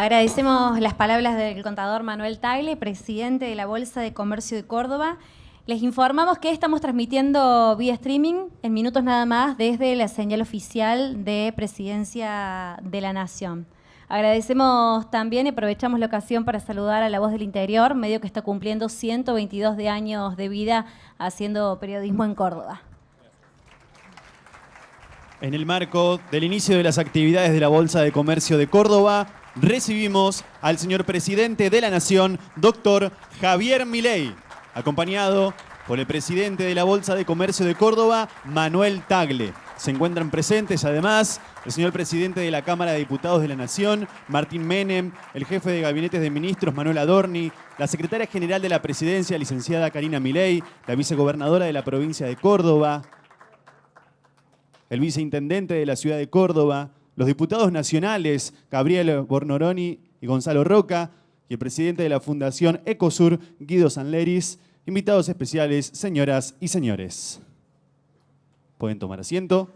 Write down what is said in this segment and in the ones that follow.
Agradecemos las palabras del contador Manuel Tagle, presidente de la Bolsa de Comercio de Córdoba. Les informamos que estamos transmitiendo vía streaming en minutos nada más desde la señal oficial de Presidencia de la Nación. Agradecemos también y aprovechamos la ocasión para saludar a La Voz del Interior, medio que está cumpliendo 122 años de vida haciendo periodismo en Córdoba. En el marco del inicio de las actividades de la Bolsa de Comercio de Córdoba, recibimos al señor presidente de la Nación, doctor Javier Milei, acompañado por el presidente de la Bolsa de Comercio de Córdoba, Manuel Tagle. Se encuentran presentes además el señor presidente de la Cámara de Diputados de la Nación, Martín Menem, el jefe de gabinetes de ministros, Manuel Adorni, la secretaria general de la Presidencia, licenciada Karina Milei, la vicegobernadora de la provincia de Córdoba, el viceintendente de la ciudad de Córdoba, los diputados nacionales Gabriel Bornoroni y Gonzalo Roca y el presidente de la Fundación Ecosur, Guido Sanleris. Invitados especiales, señoras y señores. Pueden tomar asiento.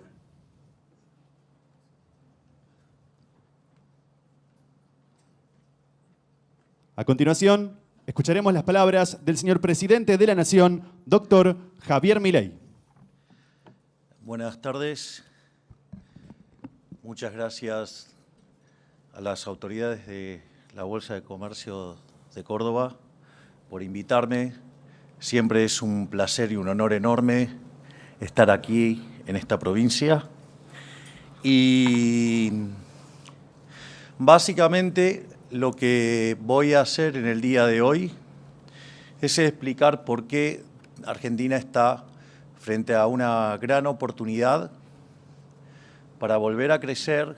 A continuación, escucharemos las palabras del señor presidente de la Nación, doctor Javier Milei. Buenas tardes. Muchas gracias a las autoridades de la Bolsa de Comercio de Córdoba por invitarme. Siempre es un placer y un honor enorme estar aquí en esta provincia. Y básicamente lo que voy a hacer en el día de hoy es explicar por qué Argentina está frente a una gran oportunidad para volver a crecer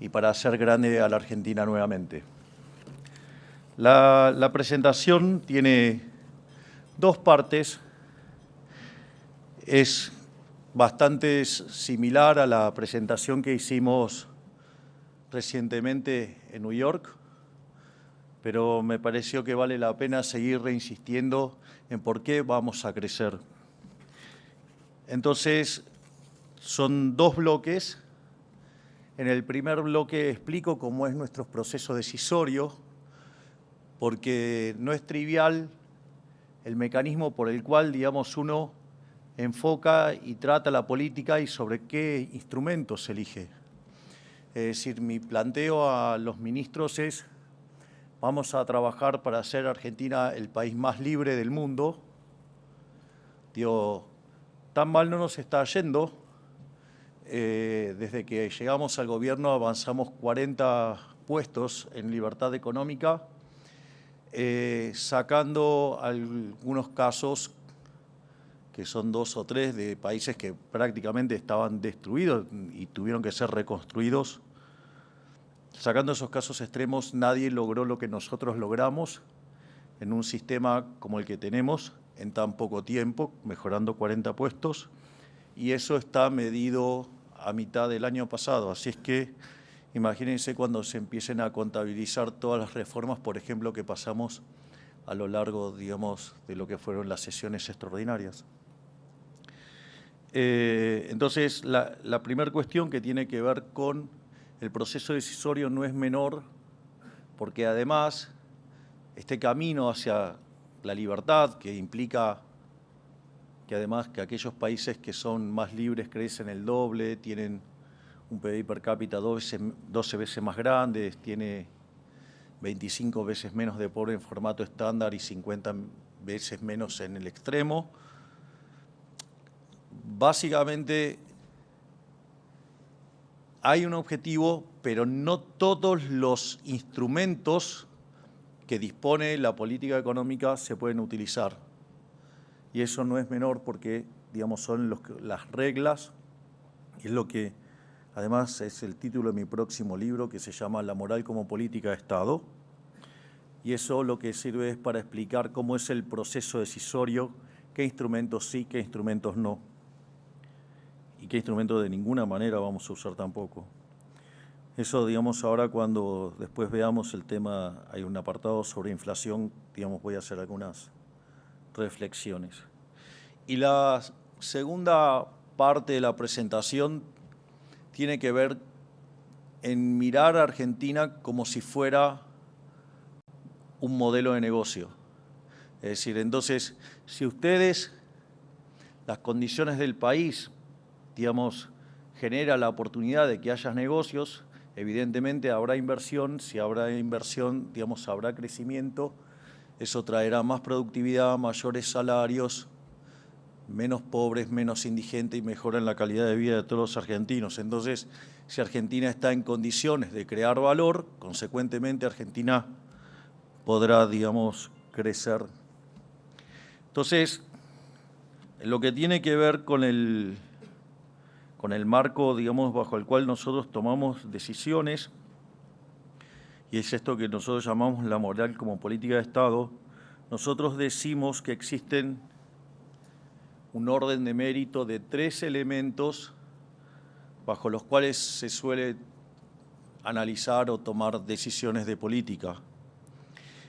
y para hacer grande a la Argentina nuevamente. La presentación tiene dos partes. Es bastante similar a la presentación que hicimos recientemente en New York, pero me pareció que vale la pena seguir reinsistiendo en por qué vamos a crecer. Entonces, son dos bloques. En el primer bloque explico cómo es nuestro proceso decisorio, porque no es trivial el mecanismo por el cual, digamos, uno enfoca y trata la política y sobre qué instrumentos se elige. Es decir, mi planteo a los ministros es: vamos a trabajar para hacer Argentina el país más libre del mundo. Digo, tan mal no nos está yendo. Desde que llegamos al gobierno avanzamos 40 puestos en libertad económica, sacando algunos casos, que son 2 o 3, de países que prácticamente estaban destruidos y tuvieron que ser reconstruidos. Sacando esos casos extremos, nadie logró lo que nosotros logramos en un sistema como el que tenemos en tan poco tiempo, mejorando 40 puestos, y eso está medido a mitad del año pasado. Así es que imagínense cuando se empiecen a contabilizar todas las reformas, por ejemplo, que pasamos a lo largo, digamos, de lo que fueron las sesiones extraordinarias. Entonces, la primera cuestión que tiene que ver con el proceso decisorio no es menor, porque además este camino hacia la libertad, que implica que además que aquellos países que son más libres crecen el doble, tienen un PIB per cápita 12 veces más grande, tiene 25 veces menos de pobre en formato estándar y 50 veces menos en el extremo. Básicamente hay un objetivo, pero no todos los instrumentos que dispone la política económica se pueden utilizar. Y eso no es menor porque, digamos, son las reglas, y es lo que además es el título de mi próximo libro, que se llama La moral como política de Estado. Y eso lo que sirve es para explicar cómo es el proceso decisorio, qué instrumentos sí, qué instrumentos no, y qué instrumentos de ninguna manera vamos a usar tampoco. Eso, digamos, ahora cuando después veamos el tema, hay un apartado sobre inflación, digamos, voy a hacer algunas reflexiones. Y la segunda parte de la presentación tiene que ver en mirar a Argentina como si fuera un modelo de negocio. Es decir, entonces, si ustedes, las condiciones del país, digamos, genera la oportunidad de que haya negocios, evidentemente habrá inversión. Si habrá inversión, digamos, habrá crecimiento. Eso traerá más productividad, mayores salarios, menos pobres, menos indigentes y mejora en la calidad de vida de todos los argentinos. Entonces, si Argentina está en condiciones de crear valor, consecuentemente Argentina podrá, digamos, crecer. Entonces, lo que tiene que ver con el marco, digamos, bajo el cual nosotros tomamos decisiones, y es esto que nosotros llamamos la moral como política de Estado, nosotros decimos que existen un orden de mérito de 3 elementos bajo los cuales se suele analizar o tomar decisiones de política.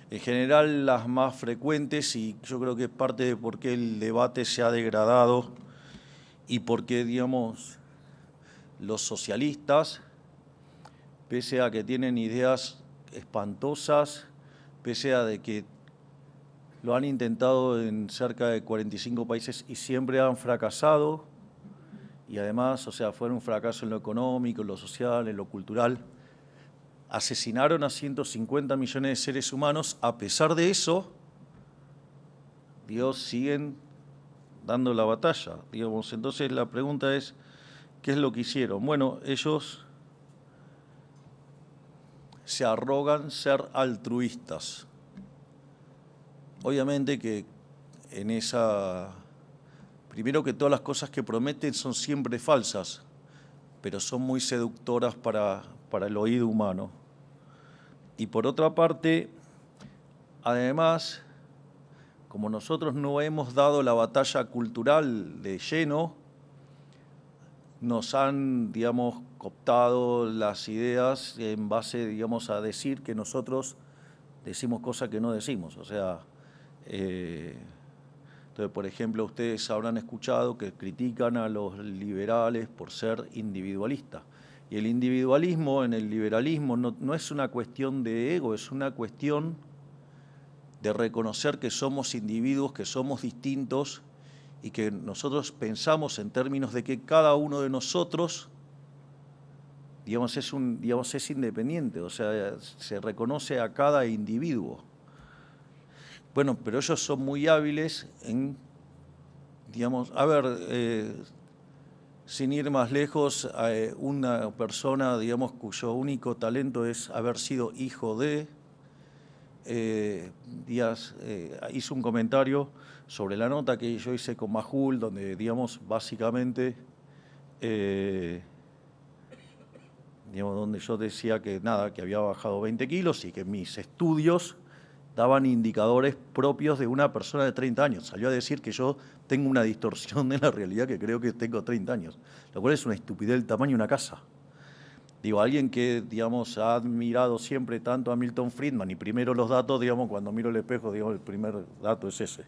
En general, las más frecuentes, y yo creo que es parte de por qué el debate se ha degradado y por qué, digamos, los socialistas, pese a que tienen ideas espantosas, pese a de que lo han intentado en cerca de 45 países y siempre han fracasado, y además, o sea, fue un fracaso en lo económico, en lo social, en lo cultural. Asesinaron a 150 millones de seres humanos. A pesar de eso, Dios, siguen dando la batalla, digamos. Entonces la pregunta es, ¿qué es lo que hicieron? Bueno, ellos se arrogan ser altruistas. Obviamente que en esa... Primero que todas las cosas que prometen son siempre falsas, pero son muy seductoras para el oído humano. Y por otra parte, además, como nosotros no hemos dado la batalla cultural de lleno, nos han, digamos, cooptado las ideas en base, digamos, a decir que nosotros decimos cosas que no decimos. O sea, entonces, por ejemplo, ustedes habrán escuchado que critican a los liberales por ser individualistas. Y el individualismo en el liberalismo no es una cuestión de ego, es una cuestión de reconocer que somos individuos, que somos distintos y que nosotros pensamos en términos de que cada uno de nosotros, digamos, es independiente, o sea, se reconoce a cada individuo. Bueno, pero ellos son muy hábiles en, digamos, sin ir más lejos, una persona, digamos, cuyo único talento es haber sido hijo de... Díaz hizo un comentario sobre la nota que yo hice con Majul, donde, digamos, básicamente, donde yo decía que nada, que había bajado 20 kilos y que mis estudios daban indicadores propios de una persona de 30 años. Salió a decir que yo tengo una distorsión de la realidad, que creo que tengo 30 años, lo cual es una estupidez del tamaño de una casa. Digo, alguien que, digamos, ha admirado siempre tanto a Milton Friedman, y primero los datos, digamos, cuando miro el espejo, digamos, el primer dato es ese,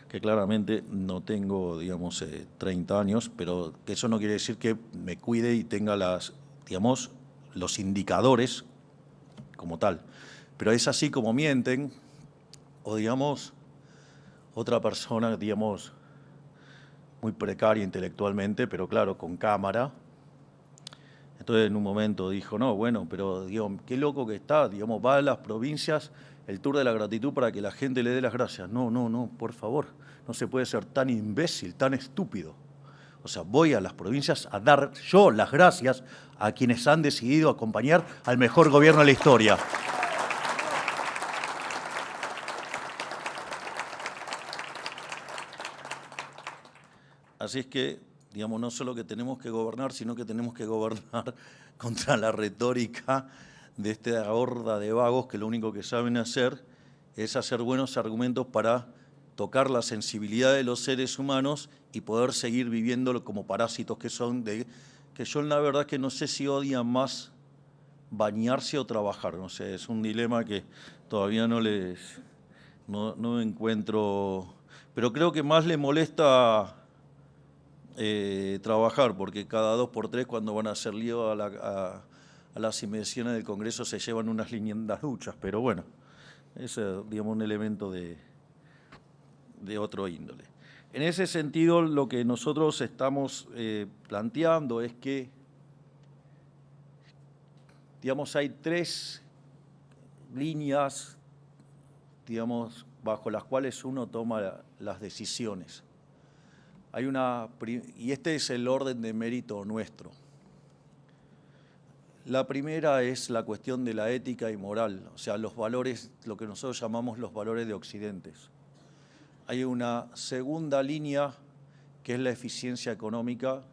que claramente no tengo, digamos, 30 años, pero que eso no quiere decir que me cuide y tenga digamos, los indicadores como tal. Pero es así como mienten, o, digamos, otra persona, digamos, muy precaria intelectualmente, pero claro, con cámara. Entonces en un momento dijo, no, bueno, pero digo, qué loco que está, digamos, va a las provincias el tour de la gratitud para que la gente le dé las gracias. No, por favor, no se puede ser tan imbécil, tan estúpido. O sea, voy a las provincias a dar yo las gracias a quienes han decidido acompañar al mejor gobierno de la historia. Así es que, digamos, no solo que tenemos que gobernar, sino que tenemos que gobernar contra la retórica de esta horda de vagos que lo único que saben hacer es hacer buenos argumentos para tocar la sensibilidad de los seres humanos y poder seguir viviendo como parásitos que son, que yo la verdad que no sé si odian más bañarse o trabajar. No sé, es un dilema que todavía no encuentro, pero creo que más le molesta trabajar, porque cada 2 por 3 cuando van a hacer lío a a las inmediaciones del Congreso se llevan unas lindas duchas, pero bueno, es, digamos, un elemento de otro índole. En ese sentido, lo que nosotros estamos planteando es que, digamos, hay 3 líneas, digamos, bajo las cuales uno toma las decisiones. Y este es el orden de mérito nuestro. La primera es la cuestión de la ética y moral, o sea, los valores, lo que nosotros llamamos los valores de Occidente. Hay una segunda línea, que es la eficiencia económica,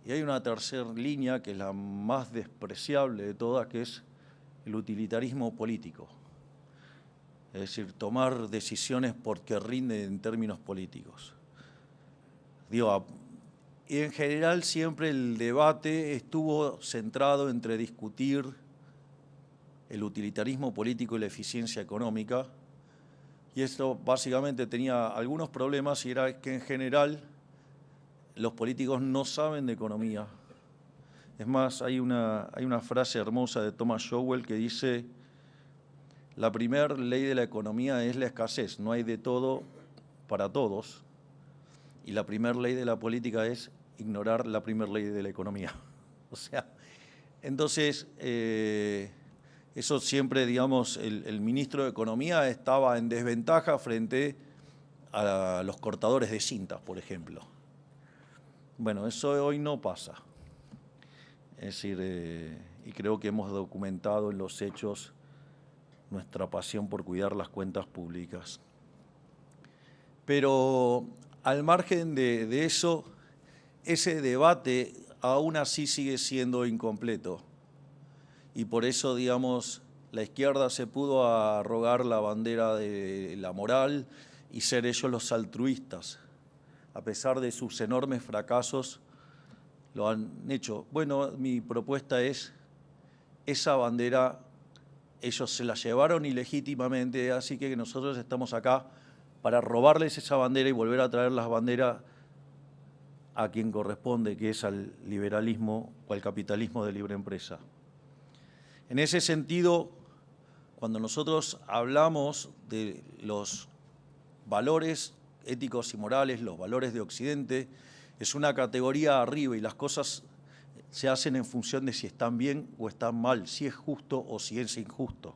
y hay una tercera línea, que es la más despreciable de todas, que es el utilitarismo político. Es decir, tomar decisiones porque rinden en términos políticos. Digo, y en general siempre el debate estuvo centrado entre discutir el utilitarismo político y la eficiencia económica, y esto básicamente tenía algunos problemas, y era que en general los políticos no saben de economía. Es más, hay una frase hermosa de Thomas Sowell que dice: la primera ley de la economía es la escasez, no hay de todo para todos. Y la primera ley de la política es ignorar la primera ley de la economía. O sea, entonces, eso siempre, digamos, el ministro de Economía estaba en desventaja frente a los cortadores de cintas, por ejemplo. Bueno, eso hoy no pasa. Es decir, y creo que hemos documentado en los hechos nuestra pasión por cuidar las cuentas públicas. Pero al margen de eso, ese debate aún así sigue siendo incompleto. Y por eso, digamos, la izquierda se pudo arrogar la bandera de la moral y ser ellos los altruistas. A pesar de sus enormes fracasos, lo han hecho. Bueno, mi propuesta es, esa bandera ellos se la llevaron ilegítimamente, así que nosotros estamos acá para robarles esa bandera y volver a traer las banderas a quien corresponde, que es al liberalismo o al capitalismo de libre empresa. En ese sentido, cuando nosotros hablamos de los valores éticos y morales, los valores de Occidente, es una categoría arriba y las cosas se hacen en función de si están bien o están mal, si es justo o si es injusto.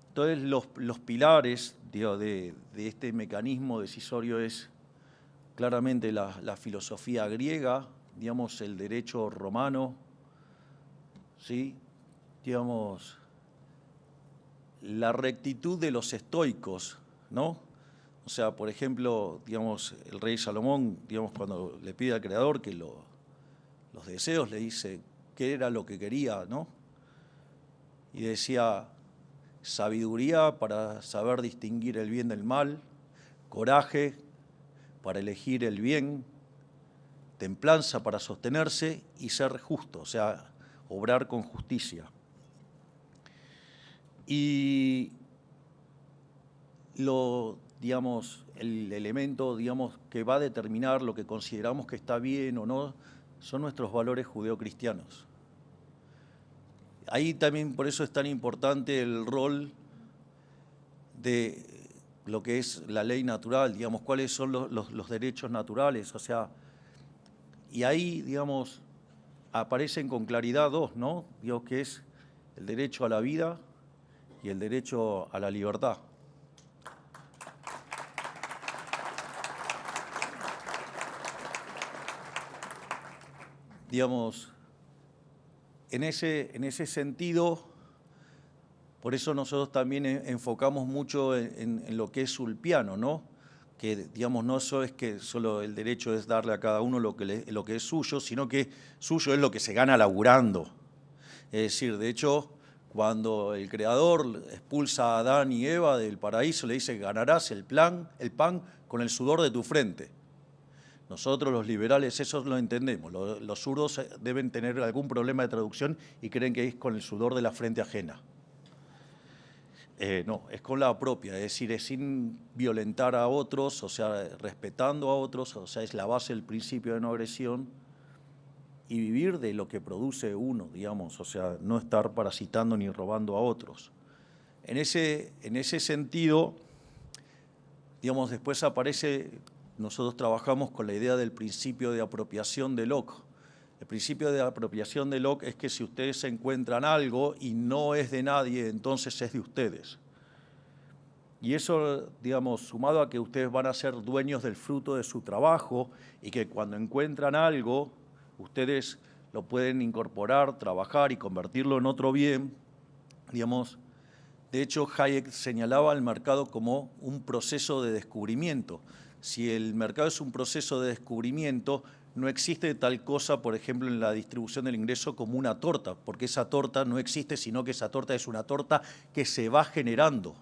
Entonces, los pilares, digo, de este mecanismo decisorio es claramente la filosofía griega, digamos, el derecho romano, ¿sí? Digamos, la rectitud de los estoicos, ¿no? O sea, por ejemplo, digamos, el rey Salomón, digamos, cuando le pide al Creador que los deseos, le dice qué era lo que quería, ¿no? Y decía: sabiduría para saber distinguir el bien del mal, coraje para elegir el bien, templanza para sostenerse y ser justo, o sea, obrar con justicia. Y digamos, el elemento, digamos, que va a determinar lo que consideramos que está bien o no, son nuestros valores judeocristianos. Ahí también por eso es tan importante el rol de lo que es la ley natural, digamos, cuáles son los derechos naturales, o sea, y ahí, digamos, aparecen con claridad dos, ¿no? Digo, que es el derecho a la vida y el derecho a la libertad. Digamos, en ese sentido, por eso nosotros también enfocamos mucho en lo que es sulpiano, ¿no? Que, digamos, no solo es que solo el derecho es darle a cada uno lo que es suyo, sino que suyo es lo que se gana laburando. Es decir, de hecho, cuando el Creador expulsa a Adán y Eva del paraíso, le dice: ganarás el pan con el sudor de tu frente. Nosotros los liberales eso lo entendemos, los zurdos deben tener algún problema de traducción y creen que es con el sudor de la frente ajena. No, es con la propia, es decir, es sin violentar a otros, o sea, respetando a otros, o sea, es la base del principio de no agresión y vivir de lo que produce uno, digamos, o sea, no estar parasitando ni robando a otros. En ese sentido, digamos, después aparece, nosotros trabajamos con la idea del principio de apropiación de Locke. El principio de apropiación de Locke es que si ustedes encuentran algo y no es de nadie, entonces es de ustedes. Y eso, digamos, sumado a que ustedes van a ser dueños del fruto de su trabajo y que cuando encuentran algo, ustedes lo pueden incorporar, trabajar y convertirlo en otro bien, digamos. De hecho, Hayek señalaba al mercado como un proceso de descubrimiento. Si el mercado es un proceso de descubrimiento, no existe tal cosa, por ejemplo, en la distribución del ingreso como una torta, porque esa torta no existe, sino que esa torta es una torta que se va generando.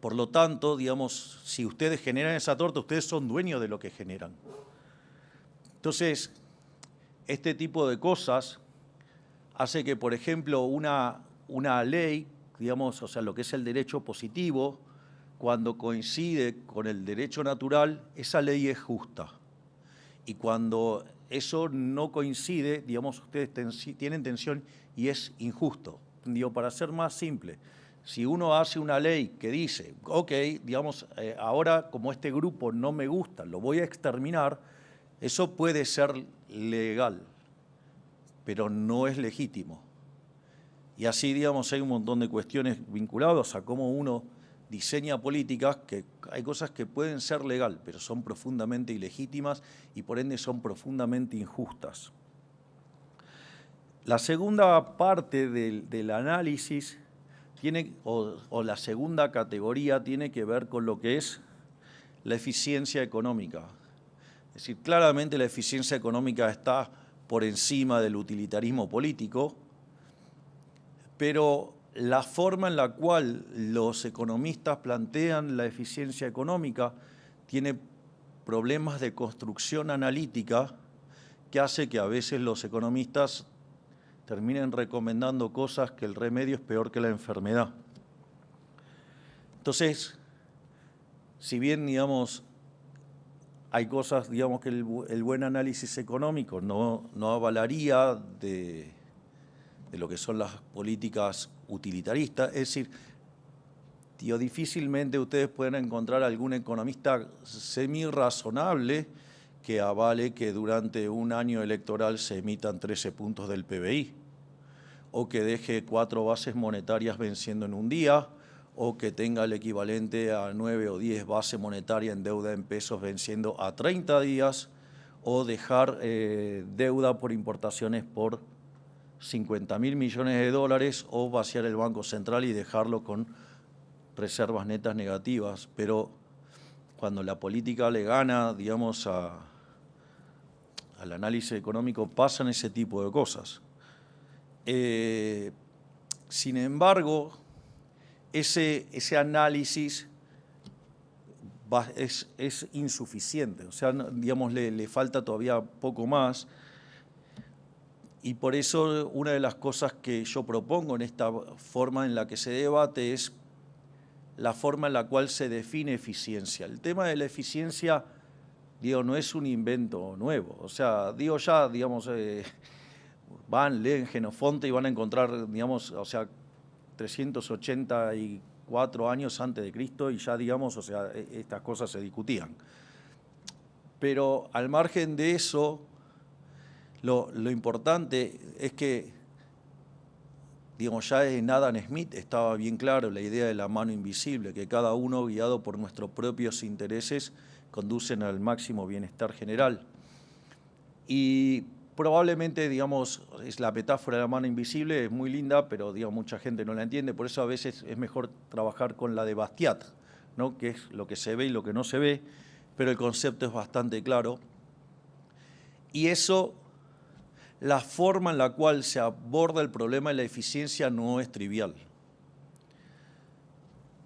Por lo tanto, digamos, si ustedes generan esa torta, ustedes son dueños de lo que generan. Entonces, este tipo de cosas hace que, por ejemplo, una ley, digamos, o sea, lo que es el derecho positivo, cuando coincide con el derecho natural, esa ley es justa. Y cuando eso no coincide, digamos, ustedes tienen tensión y es injusto. Digo, para ser más simple, si uno hace una ley que dice, ok, digamos, ahora como este grupo no me gusta, lo voy a exterminar, eso puede ser legal, pero no es legítimo. Y así, digamos, hay un montón de cuestiones vinculadas a cómo uno diseña políticas, que hay cosas que pueden ser legal, pero son profundamente ilegítimas y por ende son profundamente injustas. La segunda parte del análisis o la segunda categoría tiene que ver con lo que es la eficiencia económica. Es decir, claramente la eficiencia económica está por encima del utilitarismo político, pero la forma en la cual los economistas plantean la eficiencia económica tiene problemas de construcción analítica que hace que a veces los economistas terminen recomendando cosas que el remedio es peor que la enfermedad. Entonces, si bien, digamos, hay cosas, digamos, que el buen análisis económico no avalaría de lo que son las políticas utilitaristas, es decir, difícilmente ustedes pueden encontrar algún economista semi-razonable que avale que durante un año electoral se emitan 13 puntos del PBI, o que deje 4 bases monetarias venciendo en un día, o que tenga el equivalente a 9 o 10 bases monetarias en deuda en pesos venciendo a 30 días, o dejar deuda por importaciones por 50.000 millones de dólares, o vaciar el Banco Central y dejarlo con reservas netas negativas. Pero cuando la política le gana, digamos, al análisis económico, pasan ese tipo de cosas. Sin embargo, ese análisis es insuficiente, o sea, digamos, le falta todavía poco más. Y por eso una de las cosas que yo propongo en esta forma en la que se debate es la forma en la cual se define eficiencia. El tema de la eficiencia, digo, no es un invento nuevo. O sea, digo, ya, digamos, leen Genofonte y van a encontrar, digamos, o sea, 384 años antes de Cristo y ya, digamos, o sea, estas cosas se discutían. Pero al margen de eso, lo importante es que, digamos, ya en Adam Smith estaba bien claro la idea de la mano invisible, que cada uno, guiado por nuestros propios intereses, conducen al máximo bienestar general. Y probablemente, digamos, es la metáfora de la mano invisible, es muy linda, pero, digamos, mucha gente no la entiende, por eso a veces es mejor trabajar con la de Bastiat, ¿no? Que es lo que se ve y lo que no se ve, pero el concepto es bastante claro. Y eso, la forma en la cual se aborda el problema de la eficiencia no es trivial.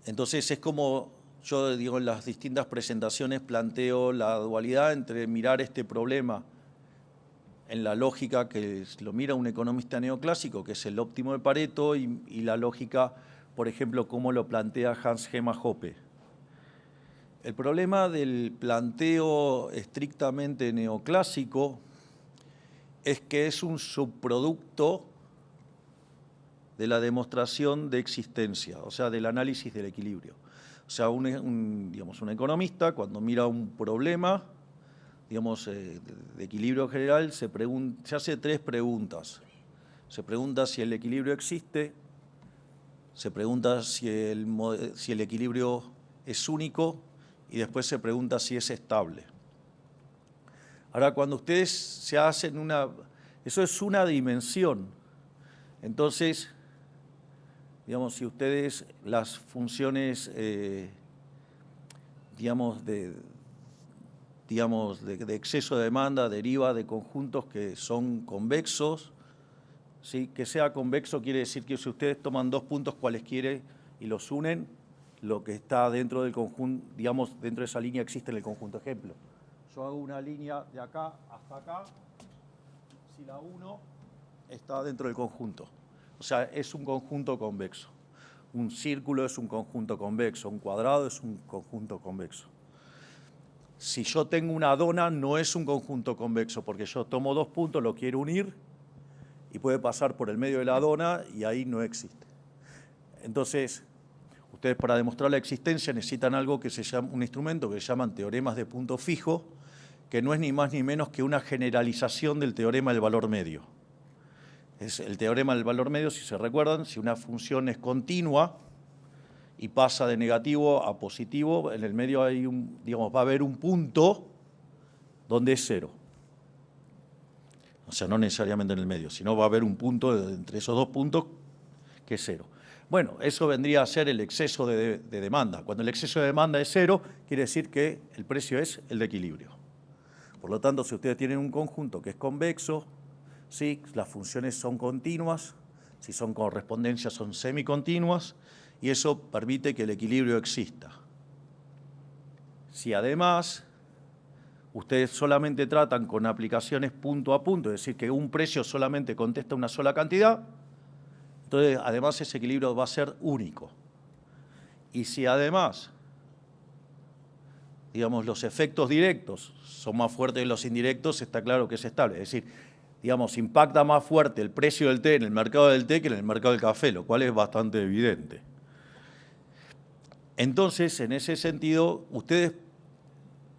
Entonces es como yo digo en las distintas presentaciones, planteo la dualidad entre mirar este problema en la lógica que lo mira un economista neoclásico, que es el óptimo de Pareto, y la lógica, por ejemplo, como lo plantea Hans Hermann Hoppe. El problema del planteo estrictamente neoclásico es que es un subproducto de la demostración de existencia, o sea, del análisis del equilibrio. O sea, digamos, un economista, cuando mira un problema, digamos, de equilibrio general, se hace tres preguntas. Se pregunta si el equilibrio existe, se pregunta si el equilibrio es único y después se pregunta si es estable. Ahora, cuando ustedes se hacen eso es una dimensión. Entonces, digamos, si ustedes las funciones, digamos, de exceso de demanda deriva de conjuntos que son convexos, ¿sí? Que sea convexo quiere decir que si ustedes toman dos puntos cualesquiera y los unen, lo que está dentro del conjunto, digamos, dentro de esa línea existe en el conjunto. Ejemplo, yo hago una línea de acá hasta acá, si la uno está dentro del conjunto. O sea, es un conjunto convexo. Un círculo es un conjunto convexo, un cuadrado es un conjunto convexo. Si yo tengo una dona, no es un conjunto convexo, porque yo tomo dos puntos, lo quiero unir, y puede pasar por el medio de la dona, y ahí no existe. Entonces, ustedes para demostrar la existencia necesitan algo que se llama, un instrumento que se llaman teoremas de punto fijo, que no es ni más ni menos que una generalización del teorema del valor medio. Es el teorema del valor medio, si se recuerdan, si una función es continua y pasa de negativo a positivo, en el medio hay va a haber un punto donde es cero. O sea, no necesariamente en el medio, sino va a haber un punto entre esos dos puntos que es cero. Bueno, eso vendría a ser el exceso de demanda. Cuando el exceso de demanda es cero, quiere decir que el precio es el de equilibrio. Por lo tanto, si ustedes tienen un conjunto que es convexo, ¿sí? Las funciones son continuas, si son correspondencias son semicontinuas, y eso permite que el equilibrio exista. Si además ustedes solamente tratan con aplicaciones punto a punto, es decir, que un precio solamente contesta una sola cantidad, entonces además ese equilibrio va a ser único. Y si además, digamos, los efectos directos son más fuertes que los indirectos, está claro que es estable. Es decir, digamos, impacta más fuerte el precio del té en el mercado del té que en el mercado del café, lo cual es bastante evidente. Entonces, en ese sentido, ustedes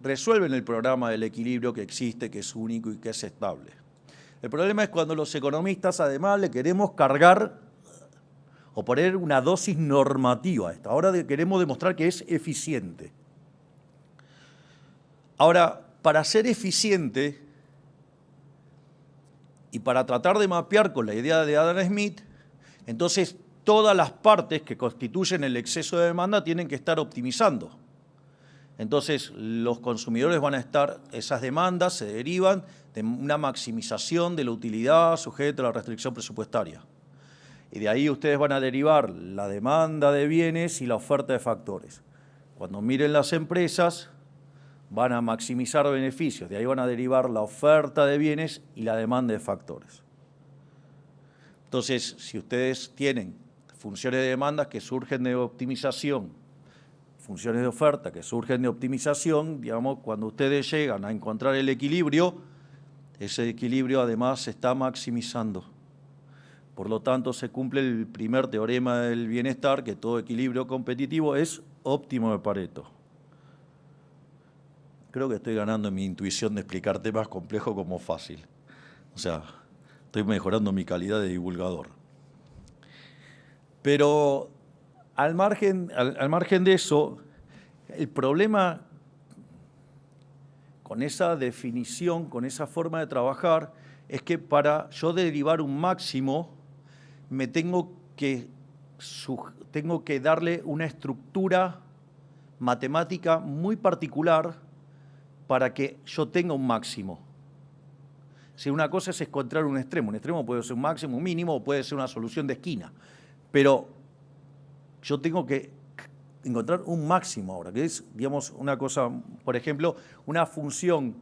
resuelven el programa del equilibrio que existe, que es único y que es estable. El problema es cuando los economistas, además, le queremos cargar o poner una dosis normativa a esta. Ahora queremos demostrar que es eficiente. Ahora, para ser eficiente y para tratar de mapear con la idea de Adam Smith, entonces todas las partes que constituyen el exceso de demanda tienen que estar optimizando. Entonces los consumidores van a estar, esas demandas se derivan de una maximización de la utilidad sujeta a la restricción presupuestaria. Y de ahí ustedes van a derivar la demanda de bienes y la oferta de factores. Cuando miren las empresas, van a maximizar beneficios, de ahí van a derivar la oferta de bienes y la demanda de factores. Entonces, si ustedes tienen funciones de demanda que surgen de optimización, funciones de oferta que surgen de optimización, digamos, cuando ustedes llegan a encontrar el equilibrio, ese equilibrio además se está maximizando. Por lo tanto, se cumple el primer teorema del bienestar, que todo equilibrio competitivo es óptimo de Pareto. Creo que estoy ganando en mi intuición de explicar temas complejos como fácil. O sea, estoy mejorando mi calidad de divulgador. Pero al margen de eso, el problema con esa definición, con esa forma de trabajar, es que para yo derivar un máximo, me tengo que darle una estructura matemática muy particular para que yo tenga un máximo. Si una cosa es encontrar un extremo puede ser un máximo, un mínimo, o puede ser una solución de esquina. Pero yo tengo que encontrar un máximo ahora, que es, digamos, una cosa, por ejemplo, una función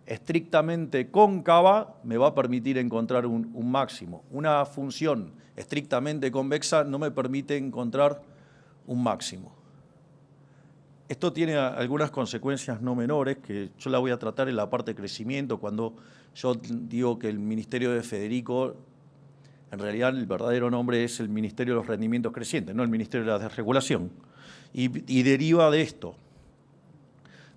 estrictamente cóncava me va a permitir encontrar un máximo. Una función estrictamente convexa no me permite encontrar un máximo. Esto tiene algunas consecuencias no menores que yo la voy a tratar en la parte de crecimiento cuando Yo digo que el ministerio de Federico, en realidad el verdadero nombre es el Ministerio de los Rendimientos Crecientes, no el Ministerio de la Desregulación. Y deriva de esto.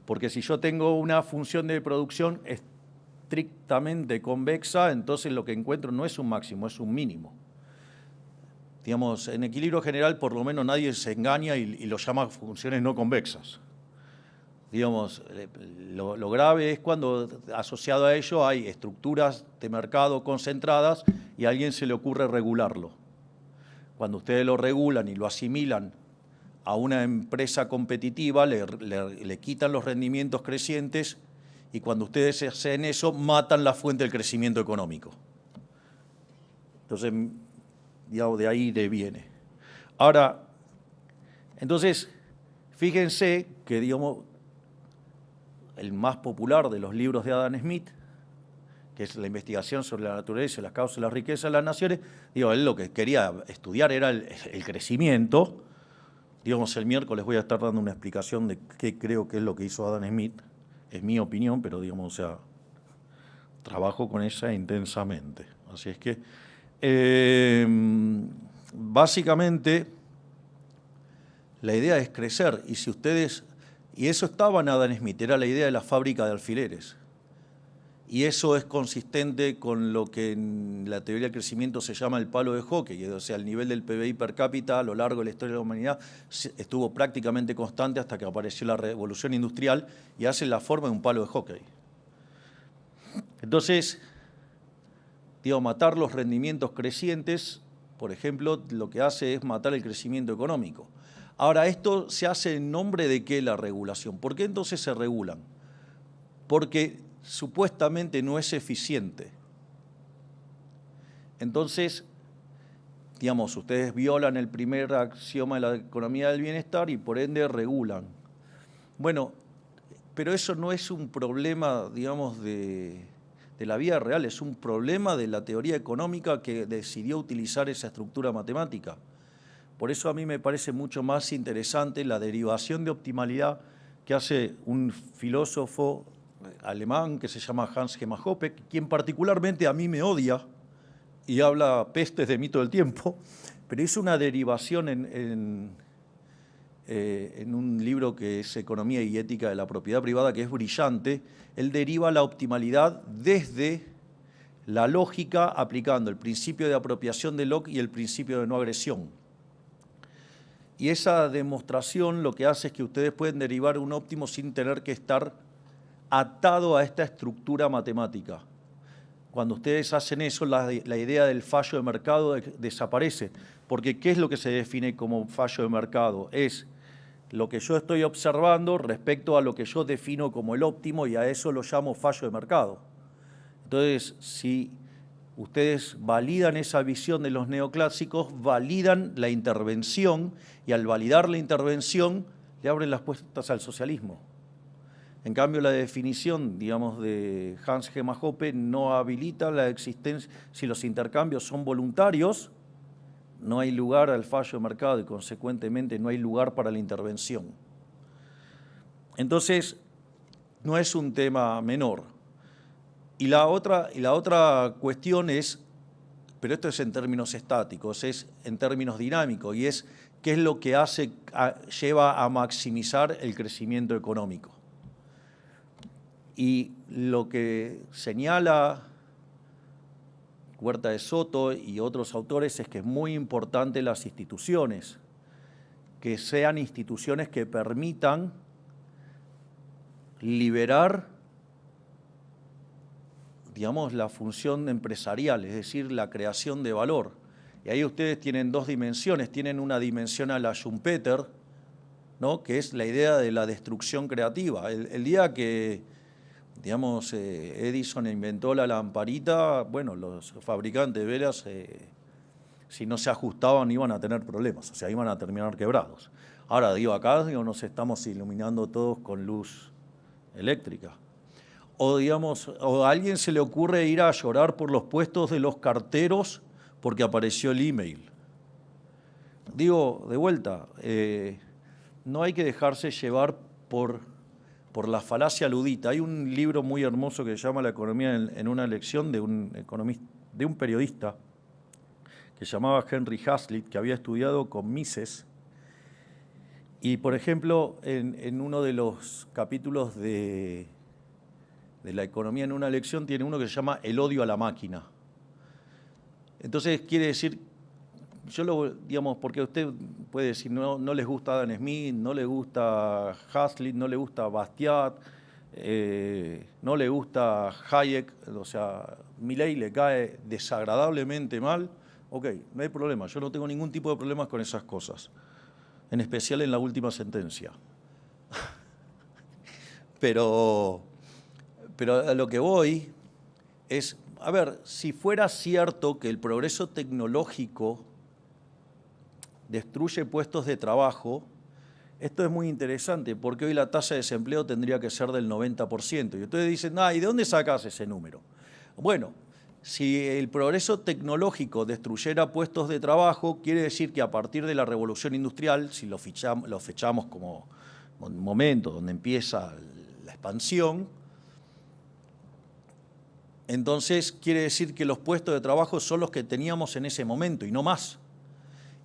Porque si yo tengo una función de producción estrictamente convexa, entonces lo que encuentro no es un máximo, es un mínimo. Digamos, en equilibrio general, por lo menos nadie se engaña y lo llama funciones no convexas. Digamos, lo grave es cuando asociado a ello hay estructuras de mercado concentradas y a alguien se le ocurre regularlo. Cuando ustedes lo regulan y lo asimilan a una empresa competitiva, le quitan los rendimientos crecientes y cuando ustedes hacen eso, matan la fuente del crecimiento económico. Entonces, digamos, de ahí deviene. Ahora, entonces, fíjense que, digamos, el más popular de los libros de Adam Smith, que es la investigación sobre la naturaleza y las causas de la riqueza de las naciones, digo, él lo que quería estudiar era el crecimiento. Digamos, el miércoles voy a estar dando una explicación de qué creo que es lo que hizo Adam Smith. Es mi opinión, pero digamos, o sea, trabajo con ella intensamente. Así es que, básicamente, la idea es crecer. Y si ustedes... Y eso estaba en Adam Smith, era la idea de la fábrica de alfileres. Y eso es consistente con lo que en la teoría del crecimiento se llama el palo de hockey, o sea, el nivel del PBI per cápita a lo largo de la historia de la humanidad estuvo prácticamente constante hasta que apareció la revolución industrial y hace la forma de un palo de hockey. Entonces, digo, matar los rendimientos crecientes, por ejemplo, lo que hace es matar el crecimiento económico. Ahora, esto se hace en nombre de ¿qué? La regulación. ¿Por qué entonces se regulan? Porque supuestamente no es eficiente. Entonces, digamos, ustedes violan el primer axioma de la economía del bienestar y por ende regulan. Bueno, pero eso no es un problema, digamos, de la vida real, es un problema de la teoría económica que decidió utilizar esa estructura matemática. Por eso a mí me parece mucho más interesante la derivación de optimalidad que hace un filósofo alemán que se llama Hans Hermann Hoppe, quien particularmente a mí me odia y habla pestes de mí todo el tiempo, pero hizo una derivación en un libro que es Economía y Ética de la Propiedad Privada, que es brillante. Él deriva la optimalidad desde la lógica aplicando el principio de apropiación de Locke y el principio de no agresión. Y esa demostración lo que hace es que ustedes pueden derivar un óptimo sin tener que estar atado a esta estructura matemática. Cuando ustedes hacen eso, la idea del fallo de mercado desaparece. Porque ¿qué es lo que se define como fallo de mercado? Es lo que yo estoy observando respecto a lo que yo defino como el óptimo y a eso lo llamo fallo de mercado. Entonces, si ustedes validan esa visión de los neoclásicos, validan la intervención y al validar la intervención le abren las puertas al socialismo. En cambio, la definición, digamos, de Hans Hermann Hoppe no habilita la existencia. Si los intercambios son voluntarios, no hay lugar al fallo de mercado y, consecuentemente, no hay lugar para la intervención. Entonces, no es un tema menor. Y la otra cuestión es, pero esto es en términos estáticos, es en términos dinámicos, y es qué es lo que lleva a maximizar el crecimiento económico. Y lo que señala Huerta de Soto y otros autores es que es muy importante las instituciones, que sean instituciones que permitan liberar, digamos, la función empresarial, es decir, la creación de valor. Y ahí ustedes tienen dos dimensiones. Tienen una dimensión a la Schumpeter, ¿no? Que es la idea de la destrucción creativa. El día que, digamos, Edison inventó la lamparita, bueno, los fabricantes de velas, si no se ajustaban, iban a tener problemas, o sea, iban a terminar quebrados. Ahora, digo, acá nos estamos iluminando todos con luz eléctrica. O, digamos, o a alguien se le ocurre ir a llorar por los puestos de los carteros porque apareció el email. Digo, de vuelta, no hay que dejarse llevar por por la falacia ludita. Hay un libro muy hermoso que se llama La economía en una lección de un periodista que se llamaba Henry Hazlitt, que había estudiado con Mises. Y, por ejemplo, en uno de los capítulos de La economía en una lección tiene uno que se llama El odio a la máquina. Entonces, quiere decir, digamos, porque usted puede decir, no les gusta Adam Smith, no le gusta Hazlitt, no le gusta Bastiat, no le gusta Hayek, o sea, Milei le cae desagradablemente mal. Ok, no hay problema, yo no tengo ningún tipo de problemas con esas cosas, en especial en la última sentencia. Pero a lo que voy es, a ver, si fuera cierto que el progreso tecnológico destruye puestos de trabajo, esto es muy interesante, porque hoy la tasa de desempleo tendría que ser del 90%. Y ustedes dicen, ¿y de dónde sacas ese número? Bueno, si el progreso tecnológico destruyera puestos de trabajo, quiere decir que a partir de la revolución industrial, si lo fechamos como un momento donde empieza la expansión, entonces quiere decir que los puestos de trabajo son los que teníamos en ese momento y no más.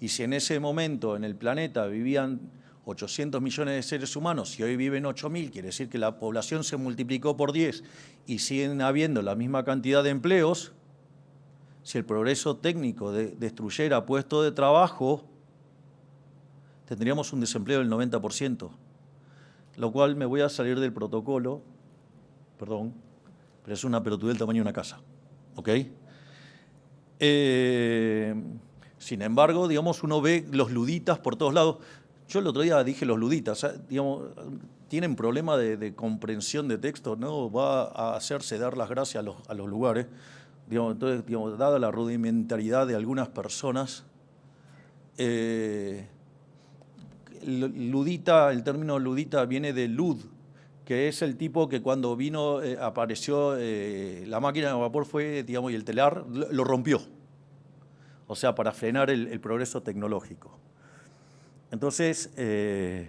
Y si en ese momento en el planeta vivían 800 millones de seres humanos y hoy viven 8.000, quiere decir que la población se multiplicó por 10 y siguen habiendo la misma cantidad de empleos. Si el progreso técnico destruyera puestos de trabajo, tendríamos un desempleo del 90%, lo cual me voy a salir del protocolo, perdón, pero es una pelotudez del tamaño de una casa, ¿ok? Sin embargo, digamos, uno ve los luditas por todos lados. Yo el otro día dije los luditas, digamos, tienen problema de comprensión de texto, no va a hacerse dar las gracias a los lugares. Digamos, entonces, digamos, dada la rudimentariedad de algunas personas, ludita, el término ludita viene de lud, que es el tipo que cuando apareció la máquina de vapor digamos, y el telar lo rompió. O sea, para frenar el progreso tecnológico. Entonces, es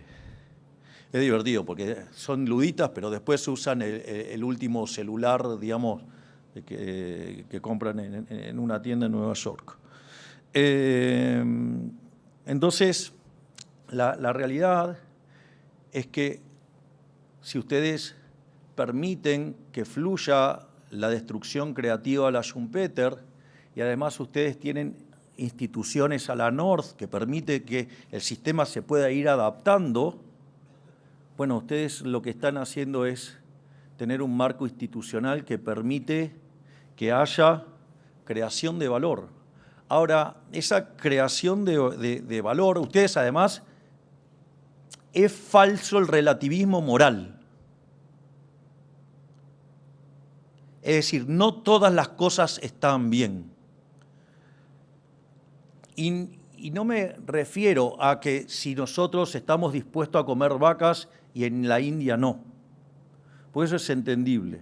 divertido porque son luditas, pero después usan el último celular, digamos, que compran en una tienda en Nueva York. Entonces, la realidad es que si ustedes permiten que fluya la destrucción creativa a la Schumpeter, y además ustedes tienen instituciones a la North que permite que el sistema se pueda ir adaptando, bueno, ustedes lo que están haciendo es tener un marco institucional que permite que haya creación de valor. Ahora, esa creación de valor, ustedes además, es falso el relativismo moral. Es decir, no todas las cosas están bien. Y no me refiero a que si nosotros estamos dispuestos a comer vacas y en la India no, porque eso es entendible.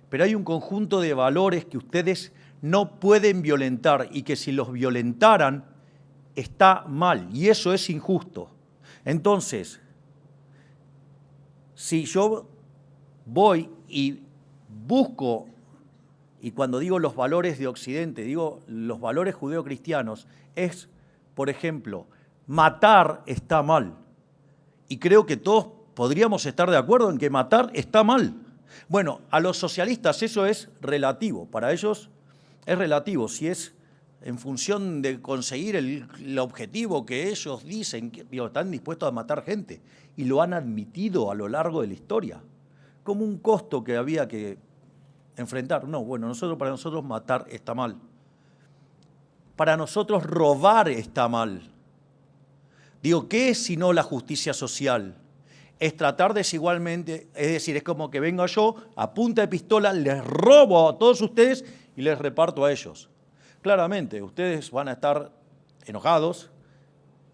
Pero hay un conjunto de valores que ustedes no pueden violentar y que si los violentaran está mal y eso es injusto. Entonces, si yo voy y busco, y cuando digo los valores de Occidente, digo los valores judeocristianos, es, por ejemplo, matar está mal. Y creo que todos podríamos estar de acuerdo en que matar está mal. Bueno, a los socialistas eso es relativo, para ellos es relativo, si es en función de conseguir el objetivo que ellos dicen, que están dispuestos a matar gente, y lo han admitido a lo largo de la historia, como un costo que había que enfrentar. No, bueno, para nosotros matar está mal. Para nosotros robar está mal. Digo, ¿qué es sino la justicia social? Es tratar desigualmente, es decir, es como que venga yo a punta de pistola, les robo a todos ustedes y les reparto a ellos. Claramente, ustedes van a estar enojados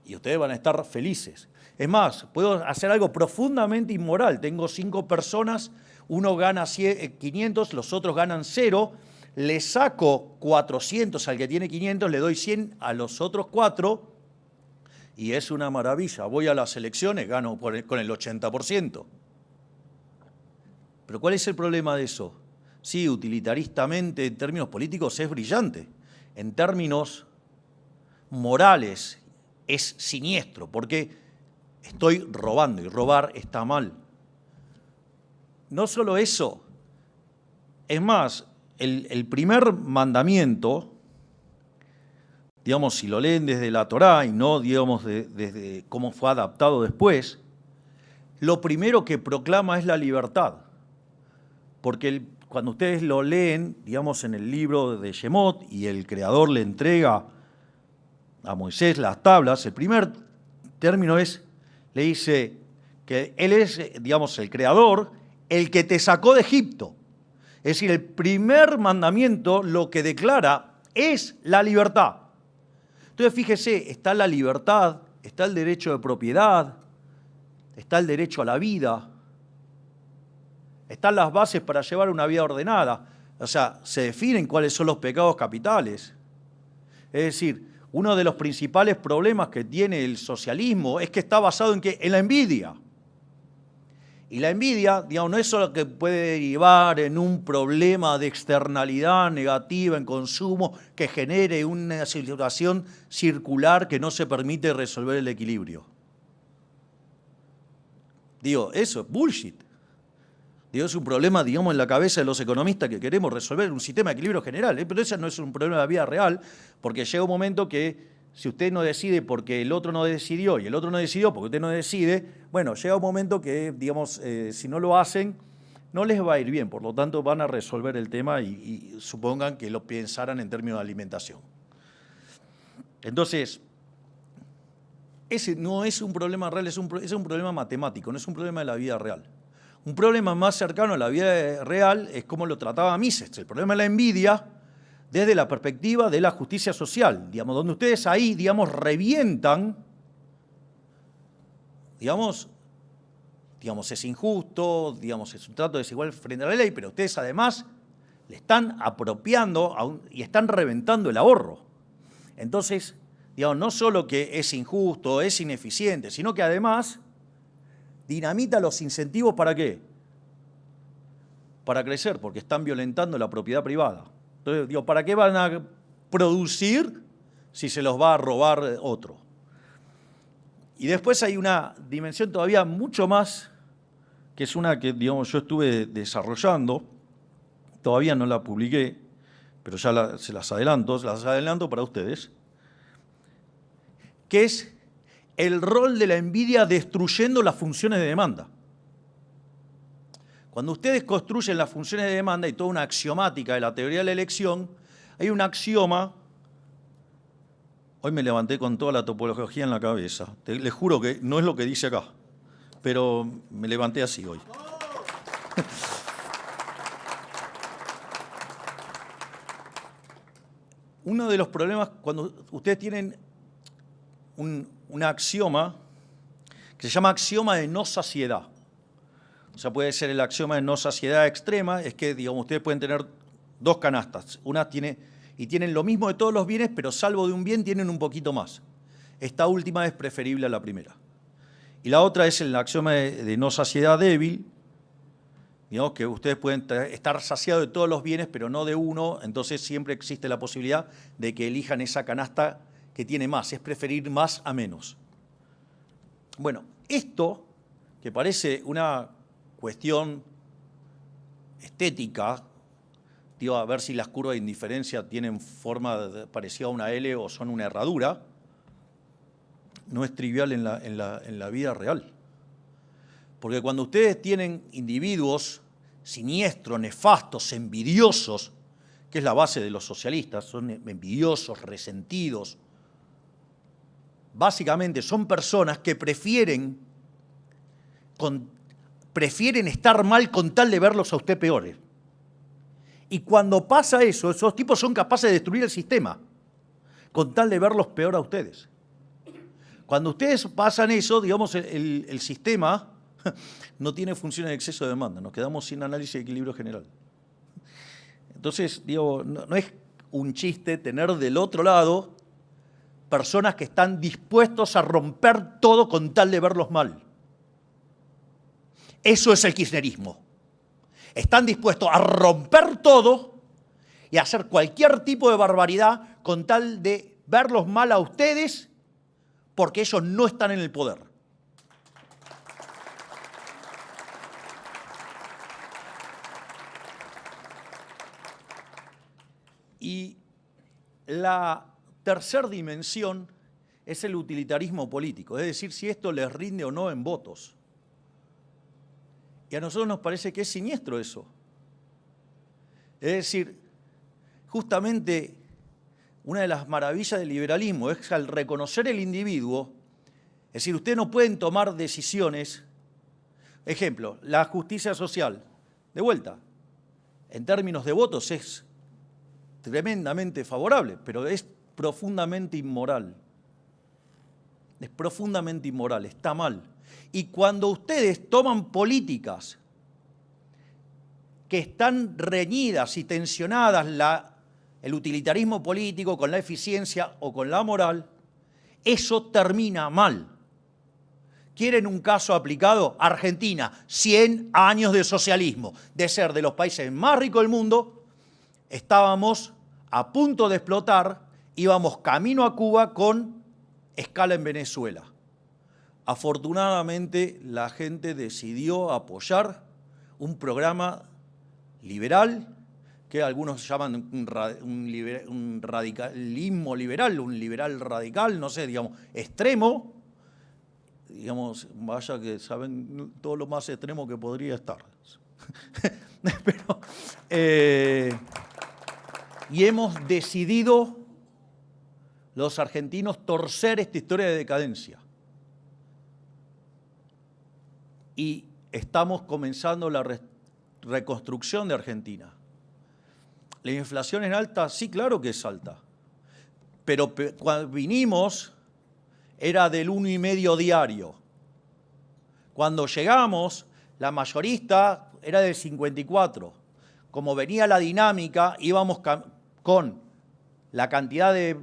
y ustedes van a estar felices. Es más, puedo hacer algo profundamente inmoral. Tengo 5 personas, uno gana 500, los otros ganan 0, le saco 400 al que tiene 500, le doy 100 a los otros 4 y es una maravilla. Voy a las elecciones, gano con el 80%. Pero ¿cuál es el problema de eso? Sí, utilitaristamente, en términos políticos, es brillante. En términos morales, es siniestro, porque estoy robando y robar está mal. No solo eso, es más, el primer mandamiento, digamos, si lo leen desde la Torá y no, digamos, desde cómo fue adaptado después, lo primero que proclama es la libertad. Porque cuando ustedes lo leen, digamos, en el libro de Shemot y el Creador le entrega a Moisés las tablas, el primer término le dice que él es, digamos, el Creador, el que te sacó de Egipto. Es decir, el primer mandamiento lo que declara es la libertad. Entonces, fíjese, está la libertad, está el derecho de propiedad, está el derecho a la vida, están las bases para llevar una vida ordenada. O sea, se definen cuáles son los pecados capitales. Es decir, uno de los principales problemas que tiene el socialismo es que está basado en ¿qué? En la envidia. Y la envidia, digamos, no es solo que puede derivar en un problema de externalidad negativa en consumo que genere una situación circular que no se permite resolver el equilibrio. Digo, eso es bullshit. Digo, es un problema, digamos, en la cabeza de los economistas que queremos resolver un sistema de equilibrio general, pero ese no es un problema de la vida real, porque llega un momento que si usted no decide porque el otro no decidió y el otro no decidió porque usted no decide, bueno, llega un momento que, digamos, si no lo hacen, no les va a ir bien. Por lo tanto, van a resolver el tema y supongan que lo pensaran en términos de alimentación. Entonces, ese no es un problema real, es un problema matemático, no es un problema de la vida real. Un problema más cercano a la vida real es como lo trataba Mises, el problema de la envidia, desde la perspectiva de la justicia social, digamos, donde ustedes ahí, digamos, revientan, digamos, es injusto, digamos, es un trato desigual frente a la ley, pero ustedes además le están apropiando y están reventando el ahorro. Entonces, digamos, no solo que es injusto, es ineficiente, sino que además dinamita los incentivos ¿para qué? Para crecer, porque están violentando la propiedad privada. Entonces, digo, ¿para qué van a producir si se los va a robar otro? Y después hay una dimensión todavía mucho más, que es una que, digamos, yo estuve desarrollando, todavía no la publiqué, pero ya se las adelanto para ustedes, que es el rol de la envidia destruyendo las funciones de demanda. Cuando ustedes construyen las funciones de demanda y toda una axiomática de la teoría de la elección, hay un axioma. Hoy me levanté con toda la topología en la cabeza. Les juro que no es lo que dice acá, pero me levanté así hoy. Uno de los problemas cuando ustedes tienen un axioma que se llama axioma de no saciedad. O sea, puede ser el axioma de no saciedad extrema, es que, digamos, ustedes pueden tener dos canastas. Una tienen lo mismo de todos los bienes, pero salvo de un bien tienen un poquito más. Esta última es preferible a la primera. Y la otra es el axioma de no saciedad débil, digamos, que ustedes pueden estar saciados de todos los bienes, pero no de uno, entonces siempre existe la posibilidad de que elijan esa canasta que tiene más, es preferir más a menos. Bueno, esto, que parece una cuestión estética, digo, a ver si las curvas de indiferencia tienen forma parecida a una L o son una herradura, no es trivial en la vida real. Porque cuando ustedes tienen individuos siniestros, nefastos, envidiosos, que es la base de los socialistas, son envidiosos, resentidos, básicamente son personas que prefieren estar mal con tal de verlos a usted peores. Y cuando pasa eso, esos tipos son capaces de destruir el sistema con tal de verlos peor a ustedes. Cuando ustedes pasan eso, digamos, el sistema no tiene funciones de exceso de demanda. Nos quedamos sin análisis de equilibrio general. Entonces, digo, no es un chiste tener del otro lado personas que están dispuestos a romper todo con tal de verlos mal. Eso es el kirchnerismo. están dispuestos a romper todo y a hacer cualquier tipo de barbaridad con tal de verlos mal a ustedes porque ellos no están en el poder. Y la tercera dimensión es el utilitarismo político, es decir, si esto les rinde o no en votos. Y a nosotros nos parece que es siniestro eso. Es decir, justamente una de las maravillas del liberalismo es al reconocer el individuo, es decir, ustedes no pueden tomar decisiones. Ejemplo, la justicia social, de vuelta, en términos de votos es tremendamente favorable, pero es profundamente inmoral. Es profundamente inmoral, está mal. Y cuando ustedes toman políticas que están reñidas y tensionadas, el utilitarismo político con la eficiencia o con la moral, eso termina mal. ¿Quieren un caso aplicado? Argentina, 100 años de socialismo, de ser de los países más ricos del mundo, estábamos a punto de explotar, íbamos camino a Cuba con escala en Venezuela. Afortunadamente, la gente decidió apoyar un programa liberal, que algunos llaman un radicalismo liberal, un liberal radical, no sé, digamos, extremo, digamos, vaya que saben todo lo más extremo que podría estar. Pero, y hemos decidido los argentinos torcer esta historia de decadencia. Y estamos comenzando la reconstrucción de Argentina. ¿La inflación es alta? Sí, claro que es alta. Pero cuando vinimos era del 1,5 diario. Cuando llegamos, la mayorista era del 54. Como venía la dinámica, íbamos con la cantidad de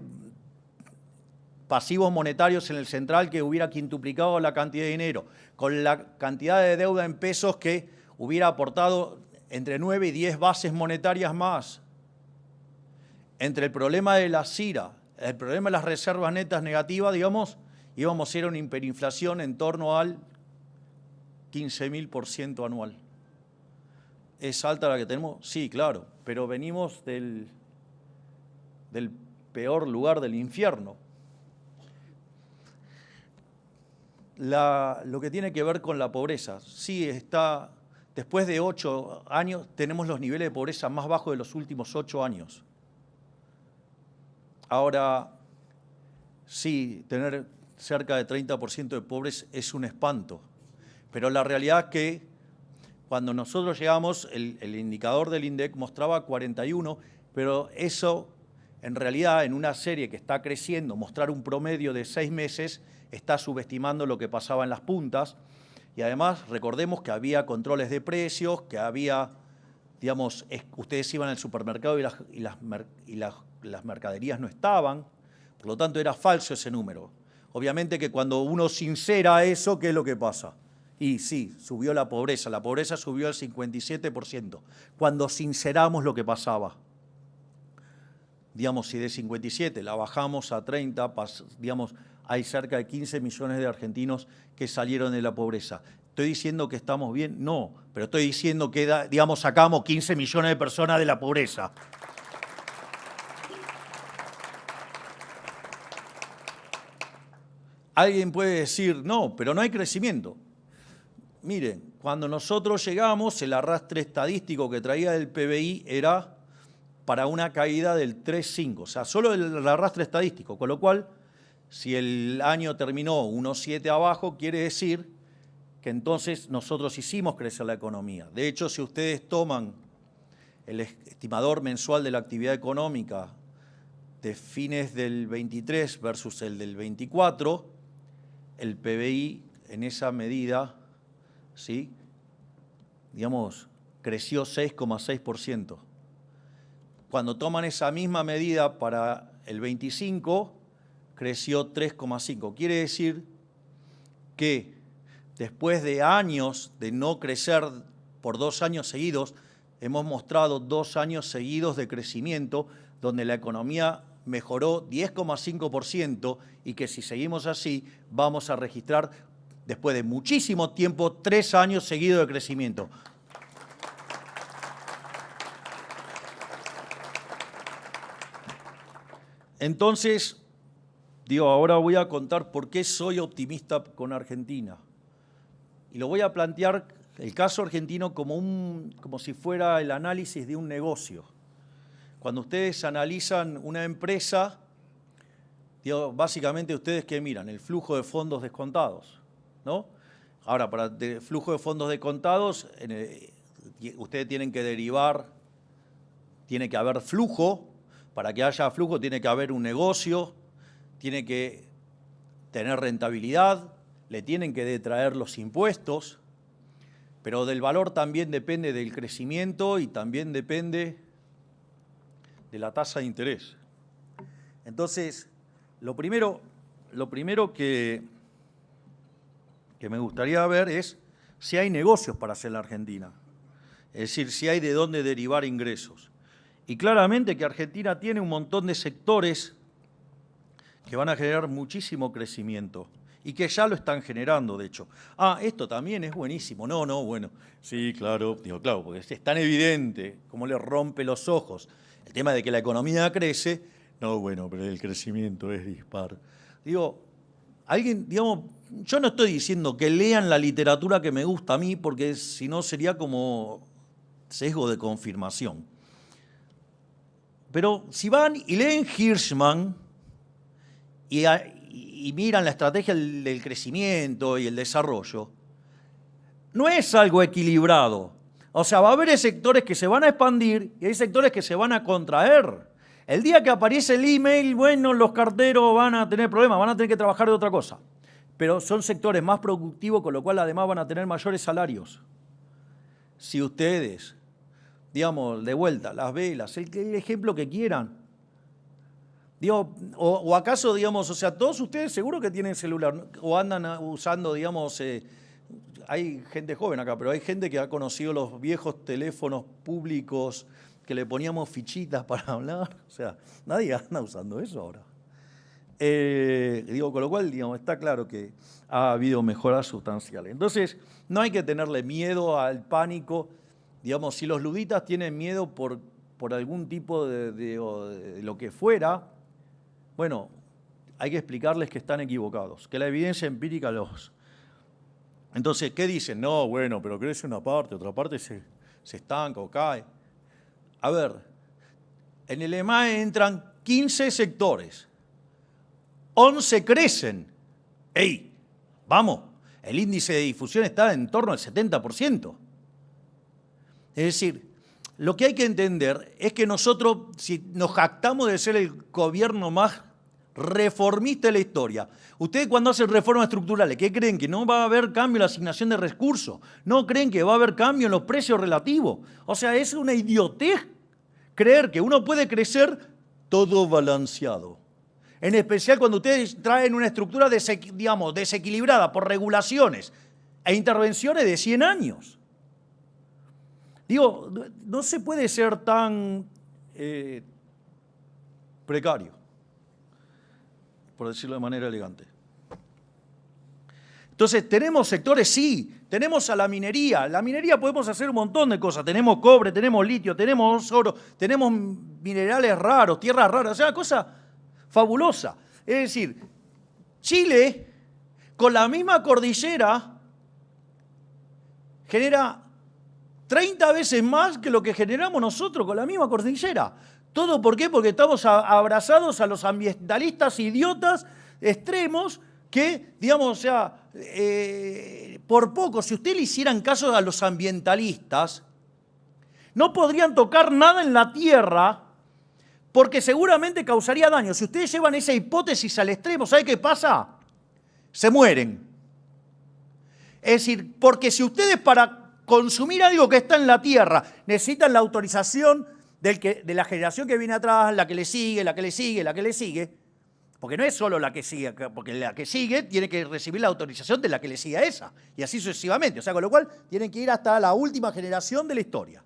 pasivos monetarios en el central que hubiera quintuplicado la cantidad de dinero, con la cantidad de deuda en pesos que hubiera aportado entre 9 y 10 bases monetarias más, entre el problema de la CIRA, el problema de las reservas netas negativas, digamos, íbamos a ir a una hiperinflación en torno al 15.000% anual. ¿Es alta la que tenemos? Sí, claro, pero venimos del peor lugar del infierno. Lo que tiene que ver con la pobreza, sí está, después de 8 años tenemos los niveles de pobreza más bajos de los últimos 8 años. Ahora, sí, tener cerca de 30% de pobres es un espanto, pero la realidad es que cuando nosotros llegamos, el indicador del INDEC mostraba 41, pero eso en realidad en una serie que está creciendo, mostrar un promedio de 6 meses, está subestimando lo que pasaba en las puntas. Y además recordemos que había controles de precios, que había, digamos, ustedes iban al supermercado y las mercaderías no estaban, por lo tanto era falso ese número. Obviamente que cuando uno sincera eso, ¿qué es lo que pasa? Y sí, subió la pobreza subió al 57%, cuando sinceramos lo que pasaba. Digamos, si de 57 la bajamos a 30, digamos, hay cerca de 15 millones de argentinos que salieron de la pobreza. ¿Estoy diciendo que estamos bien? No, pero estoy diciendo que, digamos, sacamos 15 millones de personas de la pobreza. Alguien puede decir, no, pero no hay crecimiento. Miren, cuando nosotros llegamos, el arrastre estadístico que traía del PBI era para una caída del 3,5, o sea, solo el arrastre estadístico, con lo cual, si el año terminó 1,7 abajo, quiere decir que entonces nosotros hicimos crecer la economía. De hecho, si ustedes toman el estimador mensual de la actividad económica de fines del 23 versus el del 24, el PBI en esa medida, ¿sí?, digamos, creció 6,6%. Cuando toman esa misma medida para el 25, creció 3,5%. Quiere decir que después de años de no crecer por 2 años seguidos, hemos mostrado 2 años seguidos de crecimiento, donde la economía mejoró 10,5% y que si seguimos así vamos a registrar, después de muchísimo tiempo, 3 años seguidos de crecimiento. Entonces, ahora voy a contar por qué soy optimista con Argentina. Y lo voy a plantear el caso argentino como si fuera el análisis de un negocio. Cuando ustedes analizan una empresa, básicamente ustedes ¿qué miran? El flujo de fondos descontados, ¿no? Ahora, para el flujo de fondos descontados, ustedes tienen que derivar, tiene que haber flujo. Para que haya flujo tiene que haber un negocio, tiene que tener rentabilidad, le tienen que detraer los impuestos, pero del valor también depende del crecimiento y también depende de la tasa de interés. Entonces, lo primero que me gustaría ver es si hay negocios para hacer en la Argentina, es decir, si hay de dónde derivar ingresos. Y claramente que Argentina tiene un montón de sectores que van a generar muchísimo crecimiento y que ya lo están generando, de hecho. Esto también es buenísimo. No, bueno. Sí, claro, claro, porque es tan evidente cómo le rompe los ojos el tema de que la economía crece. No, bueno, pero el crecimiento es dispar. Yo no estoy diciendo que lean la literatura que me gusta a mí, porque si no sería como sesgo de confirmación. Pero si van y leen Hirschman y miran la estrategia del crecimiento y el desarrollo, no es algo equilibrado. O sea, va a haber sectores que se van a expandir y hay sectores que se van a contraer. El día que aparece el email, bueno, los carteros van a tener problemas, van a tener que trabajar de otra cosa. Pero son sectores más productivos, con lo cual además van a tener mayores salarios. Si ustedes, de vuelta, las velas, el ejemplo que quieran. O acaso, todos ustedes seguro que tienen celular o andan usando, hay gente joven acá, pero hay gente que ha conocido los viejos teléfonos públicos que le poníamos fichitas para hablar. O sea, nadie anda usando eso ahora. Con lo cual, está claro que ha habido mejoras sustanciales. Entonces, no hay que tenerle miedo al pánico. Si los luditas tienen miedo por algún tipo de lo que fuera, bueno, hay que explicarles que están equivocados, que la evidencia empírica los... Entonces, ¿qué dicen? No, bueno, pero crece una parte, otra parte se estanca o cae. A ver, en el EMAE entran 15 sectores, 11 crecen. ¡Ey! Vamos, el índice de difusión está en torno al 70%. Es decir, lo que hay que entender es que nosotros, si nos jactamos de ser el gobierno más reformista de la historia, ustedes cuando hacen reformas estructurales, ¿qué creen? ¿Que no va a haber cambio en la asignación de recursos? ¿No creen que va a haber cambio en los precios relativos? O sea, es una idiotez creer que uno puede crecer todo balanceado. En especial cuando ustedes traen una estructura desequilibrada por regulaciones e intervenciones de 100 años. No se puede ser tan precario, por decirlo de manera elegante. Entonces, ¿tenemos sectores? Sí. Tenemos a la minería. La minería podemos hacer un montón de cosas. Tenemos cobre, tenemos litio, tenemos oro, tenemos minerales raros, tierras raras. O sea, una cosa fabulosa. Es decir, Chile, con la misma cordillera, genera 30 veces más que lo que generamos nosotros con la misma cordillera. ¿Todo por qué? Porque estamos abrazados a los ambientalistas idiotas extremos que, por poco, si ustedes le hicieran caso a los ambientalistas, no podrían tocar nada en la tierra porque seguramente causaría daño. Si ustedes llevan esa hipótesis al extremo, ¿sabe qué pasa? Se mueren. Es decir, porque si ustedes para consumir algo que está en la tierra necesitan la autorización de la generación que viene atrás, la que le sigue, la que le sigue, la que le sigue, porque no es solo la que sigue, porque la que sigue tiene que recibir la autorización de la que le sigue a esa, y así sucesivamente. O sea, con lo cual tienen que ir hasta la última generación de la historia.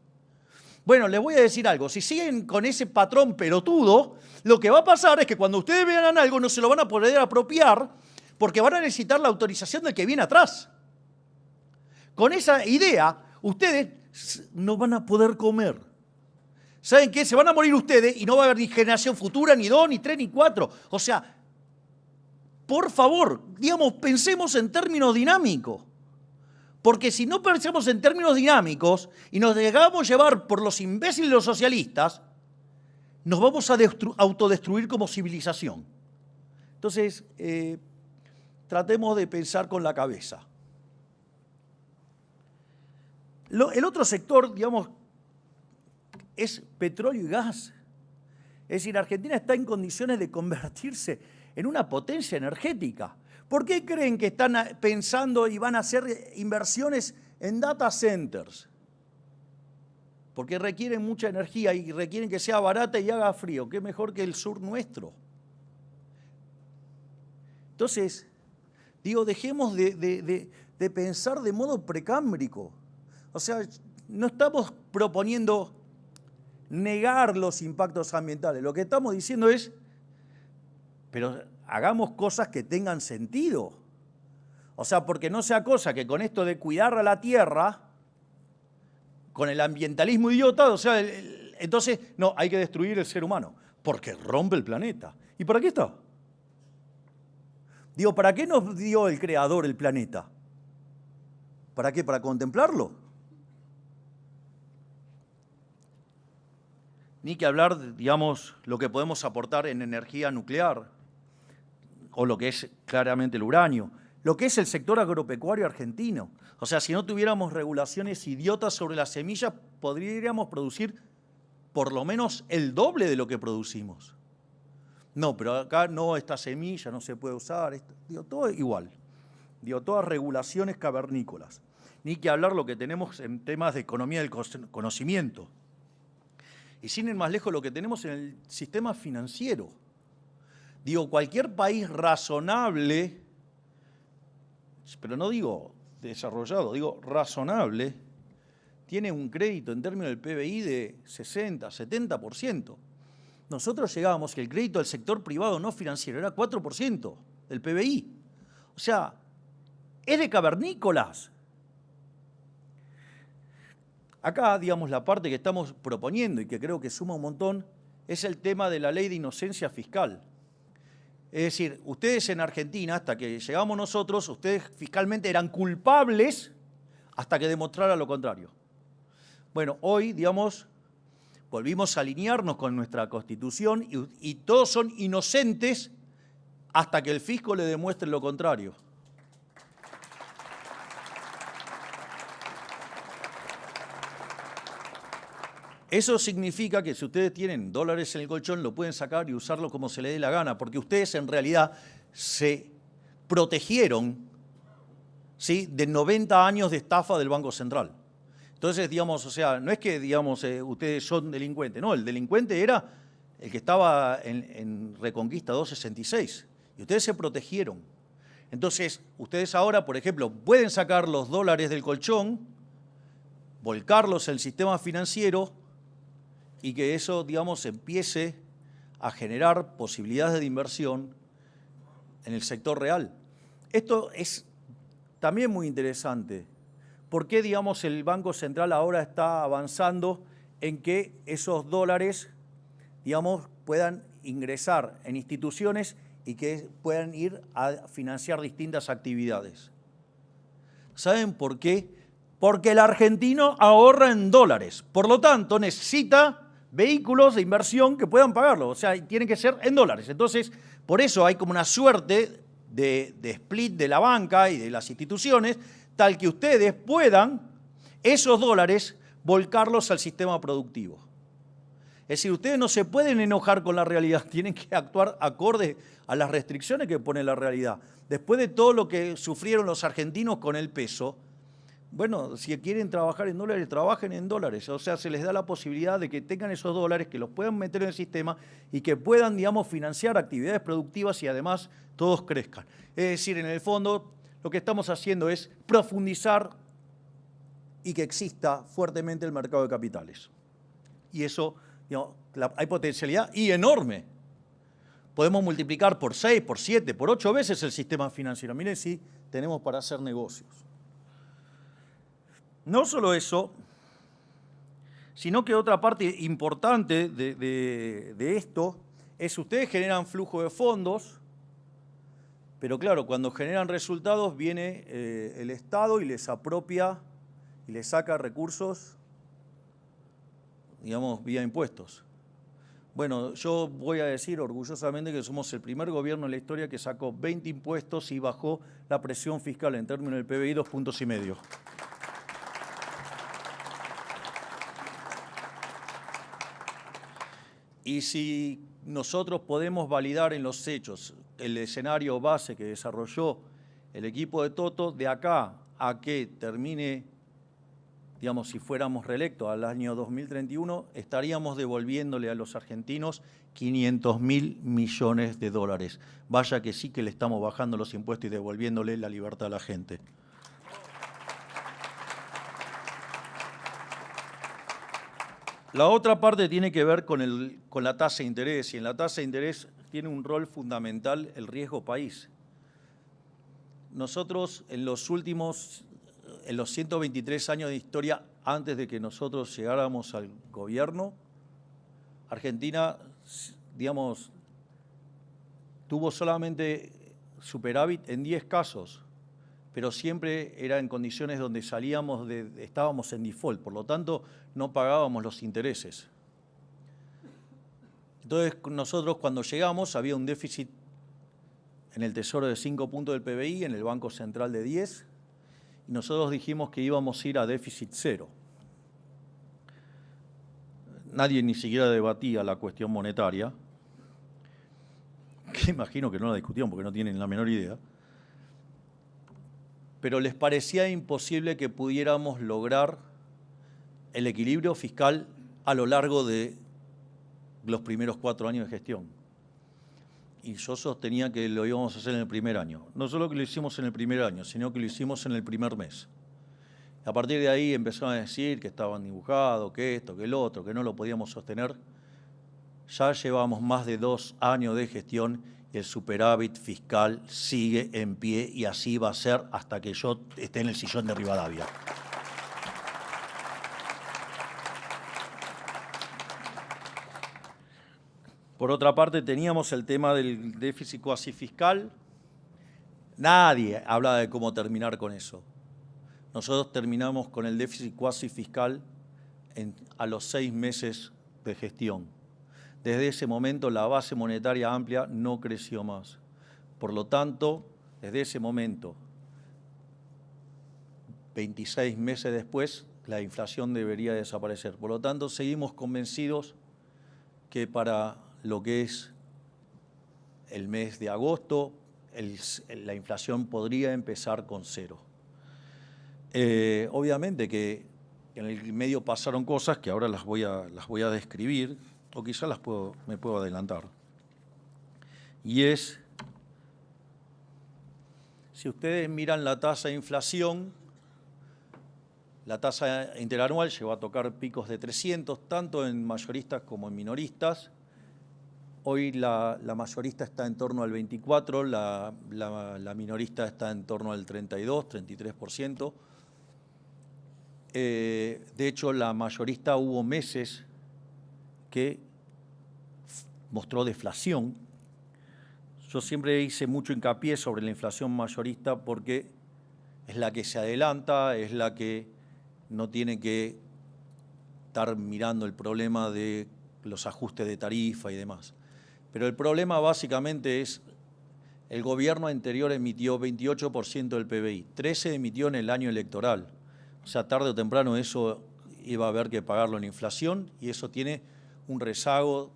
Bueno, les voy a decir algo. Si siguen con ese patrón pelotudo, lo que va a pasar es que cuando ustedes vean algo no se lo van a poder apropiar porque van a necesitar la autorización del que viene atrás. Con esa idea, ustedes no van a poder comer. ¿Saben qué? Se van a morir ustedes y no va a haber ni generación futura, ni 2, ni 3, ni 4. O sea, por favor, digamos, pensemos en términos dinámicos. Porque si no pensamos en términos dinámicos y nos dejamos llevar por los imbéciles y los socialistas, nos vamos a autodestruir como civilización. Entonces, tratemos de pensar con la cabeza. El otro sector, digamos, es petróleo y gas. Es decir, Argentina está en condiciones de convertirse en una potencia energética. ¿Por qué creen que están pensando y van a hacer inversiones en data centers? Porque requieren mucha energía y requieren que sea barata y haga frío. ¿Qué mejor que el sur nuestro? Entonces, digo, dejemos de pensar de modo precámbrico. O sea, no estamos proponiendo negar los impactos ambientales. Lo que estamos diciendo es, pero hagamos cosas que tengan sentido. O sea, porque no sea cosa que con esto de cuidar a la tierra, con el ambientalismo idiota, o sea, entonces, no, hay que destruir el ser humano, porque rompe el planeta. ¿Y para qué está? Digo, ¿para qué nos dio el creador el planeta? ¿Para qué? ¿Para contemplarlo? Ni que hablar, digamos, lo que podemos aportar en energía nuclear, o lo que es claramente el uranio, lo que es el sector agropecuario argentino. O sea, si no tuviéramos regulaciones idiotas sobre las semillas, podríamos producir por lo menos el doble de lo que producimos. No, pero acá no, esta semilla no se puede usar, digo, todo igual. Digo, todas regulaciones cavernícolas. Ni que hablar lo que tenemos en temas de economía del conocimiento. Y sin ir más lejos, lo que tenemos en el sistema financiero. Digo, cualquier país razonable, pero no digo desarrollado, digo razonable, tiene un crédito en términos del PBI de 60, 70%. Nosotros llegábamos que el crédito del sector privado no financiero era 4% del PBI. O sea, es de cavernícolas. Acá, digamos, la parte que estamos proponiendo y que creo que suma un montón es el tema de la ley de inocencia fiscal. Es decir, ustedes en Argentina, hasta que llegamos nosotros, ustedes fiscalmente eran culpables hasta que demostrara lo contrario. Bueno, hoy, digamos, volvimos a alinearnos con nuestra Constitución y todos son inocentes hasta que el fisco le demuestre lo contrario. Eso significa que si ustedes tienen dólares en el colchón, lo pueden sacar y usarlo como se les dé la gana, porque ustedes en realidad se protegieron, ¿sí?, de 90 años de estafa del Banco Central. Entonces, digamos, o sea, no es que, digamos, ustedes son delincuentes, no, el delincuente era el que estaba en Reconquista 266, y ustedes se protegieron. Entonces, ustedes ahora, por ejemplo, pueden sacar los dólares del colchón, volcarlos en el sistema financiero, y que eso, digamos, empiece a generar posibilidades de inversión en el sector real. Esto es también muy interesante. ¿Por qué, digamos, el Banco Central ahora está avanzando en que esos dólares, digamos, puedan ingresar en instituciones y que puedan ir a financiar distintas actividades? ¿Saben por qué? Porque el argentino ahorra en dólares. Por lo tanto, necesita vehículos de inversión que puedan pagarlo. O sea, tienen que ser en dólares. Entonces, por eso hay como una suerte de split de la banca y de las instituciones, tal que ustedes puedan esos dólares volcarlos al sistema productivo. Es decir, ustedes no se pueden enojar con la realidad, tienen que actuar acorde a las restricciones que pone la realidad. Después de todo lo que sufrieron los argentinos con el peso, bueno, si quieren trabajar en dólares, trabajen en dólares. O sea, se les da la posibilidad de que tengan esos dólares, que los puedan meter en el sistema y que puedan, digamos, financiar actividades productivas y además todos crezcan. Es decir, en el fondo, lo que estamos haciendo es profundizar y que exista fuertemente el mercado de capitales. Y eso, digamos, hay potencialidad y enorme. Podemos multiplicar por 6, por 7, por 8 veces el sistema financiero. Miren si tenemos para hacer negocios. No solo eso, sino que otra parte importante de esto es ustedes generan flujo de fondos, pero claro, cuando generan resultados viene el Estado y les apropia y les saca recursos, digamos, vía impuestos. Bueno, yo voy a decir orgullosamente que somos el primer gobierno en la historia que sacó 20 impuestos y bajó la presión fiscal en términos del PBI 2,5 puntos. Y si nosotros podemos validar en los hechos el escenario base que desarrolló el equipo de Toto, de acá a que termine, digamos, si fuéramos reelectos al año 2031, estaríamos devolviéndole a los argentinos 500.000 millones de dólares. Vaya que sí que le estamos bajando los impuestos y devolviéndole la libertad a la gente. La otra parte tiene que ver con la tasa de interés, y en la tasa de interés tiene un rol fundamental el riesgo país. Nosotros en los 123 años de historia, antes de que nosotros llegáramos al gobierno, Argentina, digamos, tuvo solamente superávit en 10 casos, pero siempre era en condiciones donde estábamos en default, por lo tanto no pagábamos los intereses. Entonces nosotros cuando llegamos había un déficit en el Tesoro de 5 puntos del PBI, en el Banco Central de 10, y nosotros dijimos que íbamos a ir a déficit cero. Nadie ni siquiera debatía la cuestión monetaria, que imagino que no la discutían porque no tienen la menor idea, pero les parecía imposible que pudiéramos lograr el equilibrio fiscal a lo largo de los primeros 4 años de gestión. Y yo sostenía que lo íbamos a hacer en el primer año. No solo que lo hicimos en el primer año, sino que lo hicimos en el primer mes. A partir de ahí empezaron a decir que estaban dibujados, que esto, que el otro, que no lo podíamos sostener. Ya llevamos más de 2 años de gestión y el superávit fiscal sigue en pie y así va a ser hasta que yo esté en el sillón de Rivadavia. Por otra parte, teníamos el tema del déficit cuasi fiscal. Nadie hablaba de cómo terminar con eso. Nosotros terminamos con el déficit cuasi fiscal a los 6 meses de gestión. Desde ese momento la base monetaria amplia no creció más. Por lo tanto, desde ese momento, 26 meses después, la inflación debería desaparecer. Por lo tanto, seguimos convencidos que para lo que es el mes de agosto, la inflación podría empezar con 0. Obviamente que en el medio pasaron cosas que ahora las voy a describir, o quizás me puedo adelantar. Y es, si ustedes miran la tasa de inflación, la tasa interanual llegó a tocar picos de 300, tanto en mayoristas como en minoristas. Hoy la mayorista está en torno al 24, la minorista está en torno al 32, 33%. De hecho, la mayorista hubo meses que mostró deflación. Yo siempre hice mucho hincapié sobre la inflación mayorista porque es la que se adelanta, es la que no tiene que estar mirando el problema de los ajustes de tarifa y demás. Pero el problema básicamente es, el gobierno anterior emitió 28% del PBI, 13% emitió en el año electoral. O sea, tarde o temprano eso iba a haber que pagarlo en inflación y eso tiene un rezago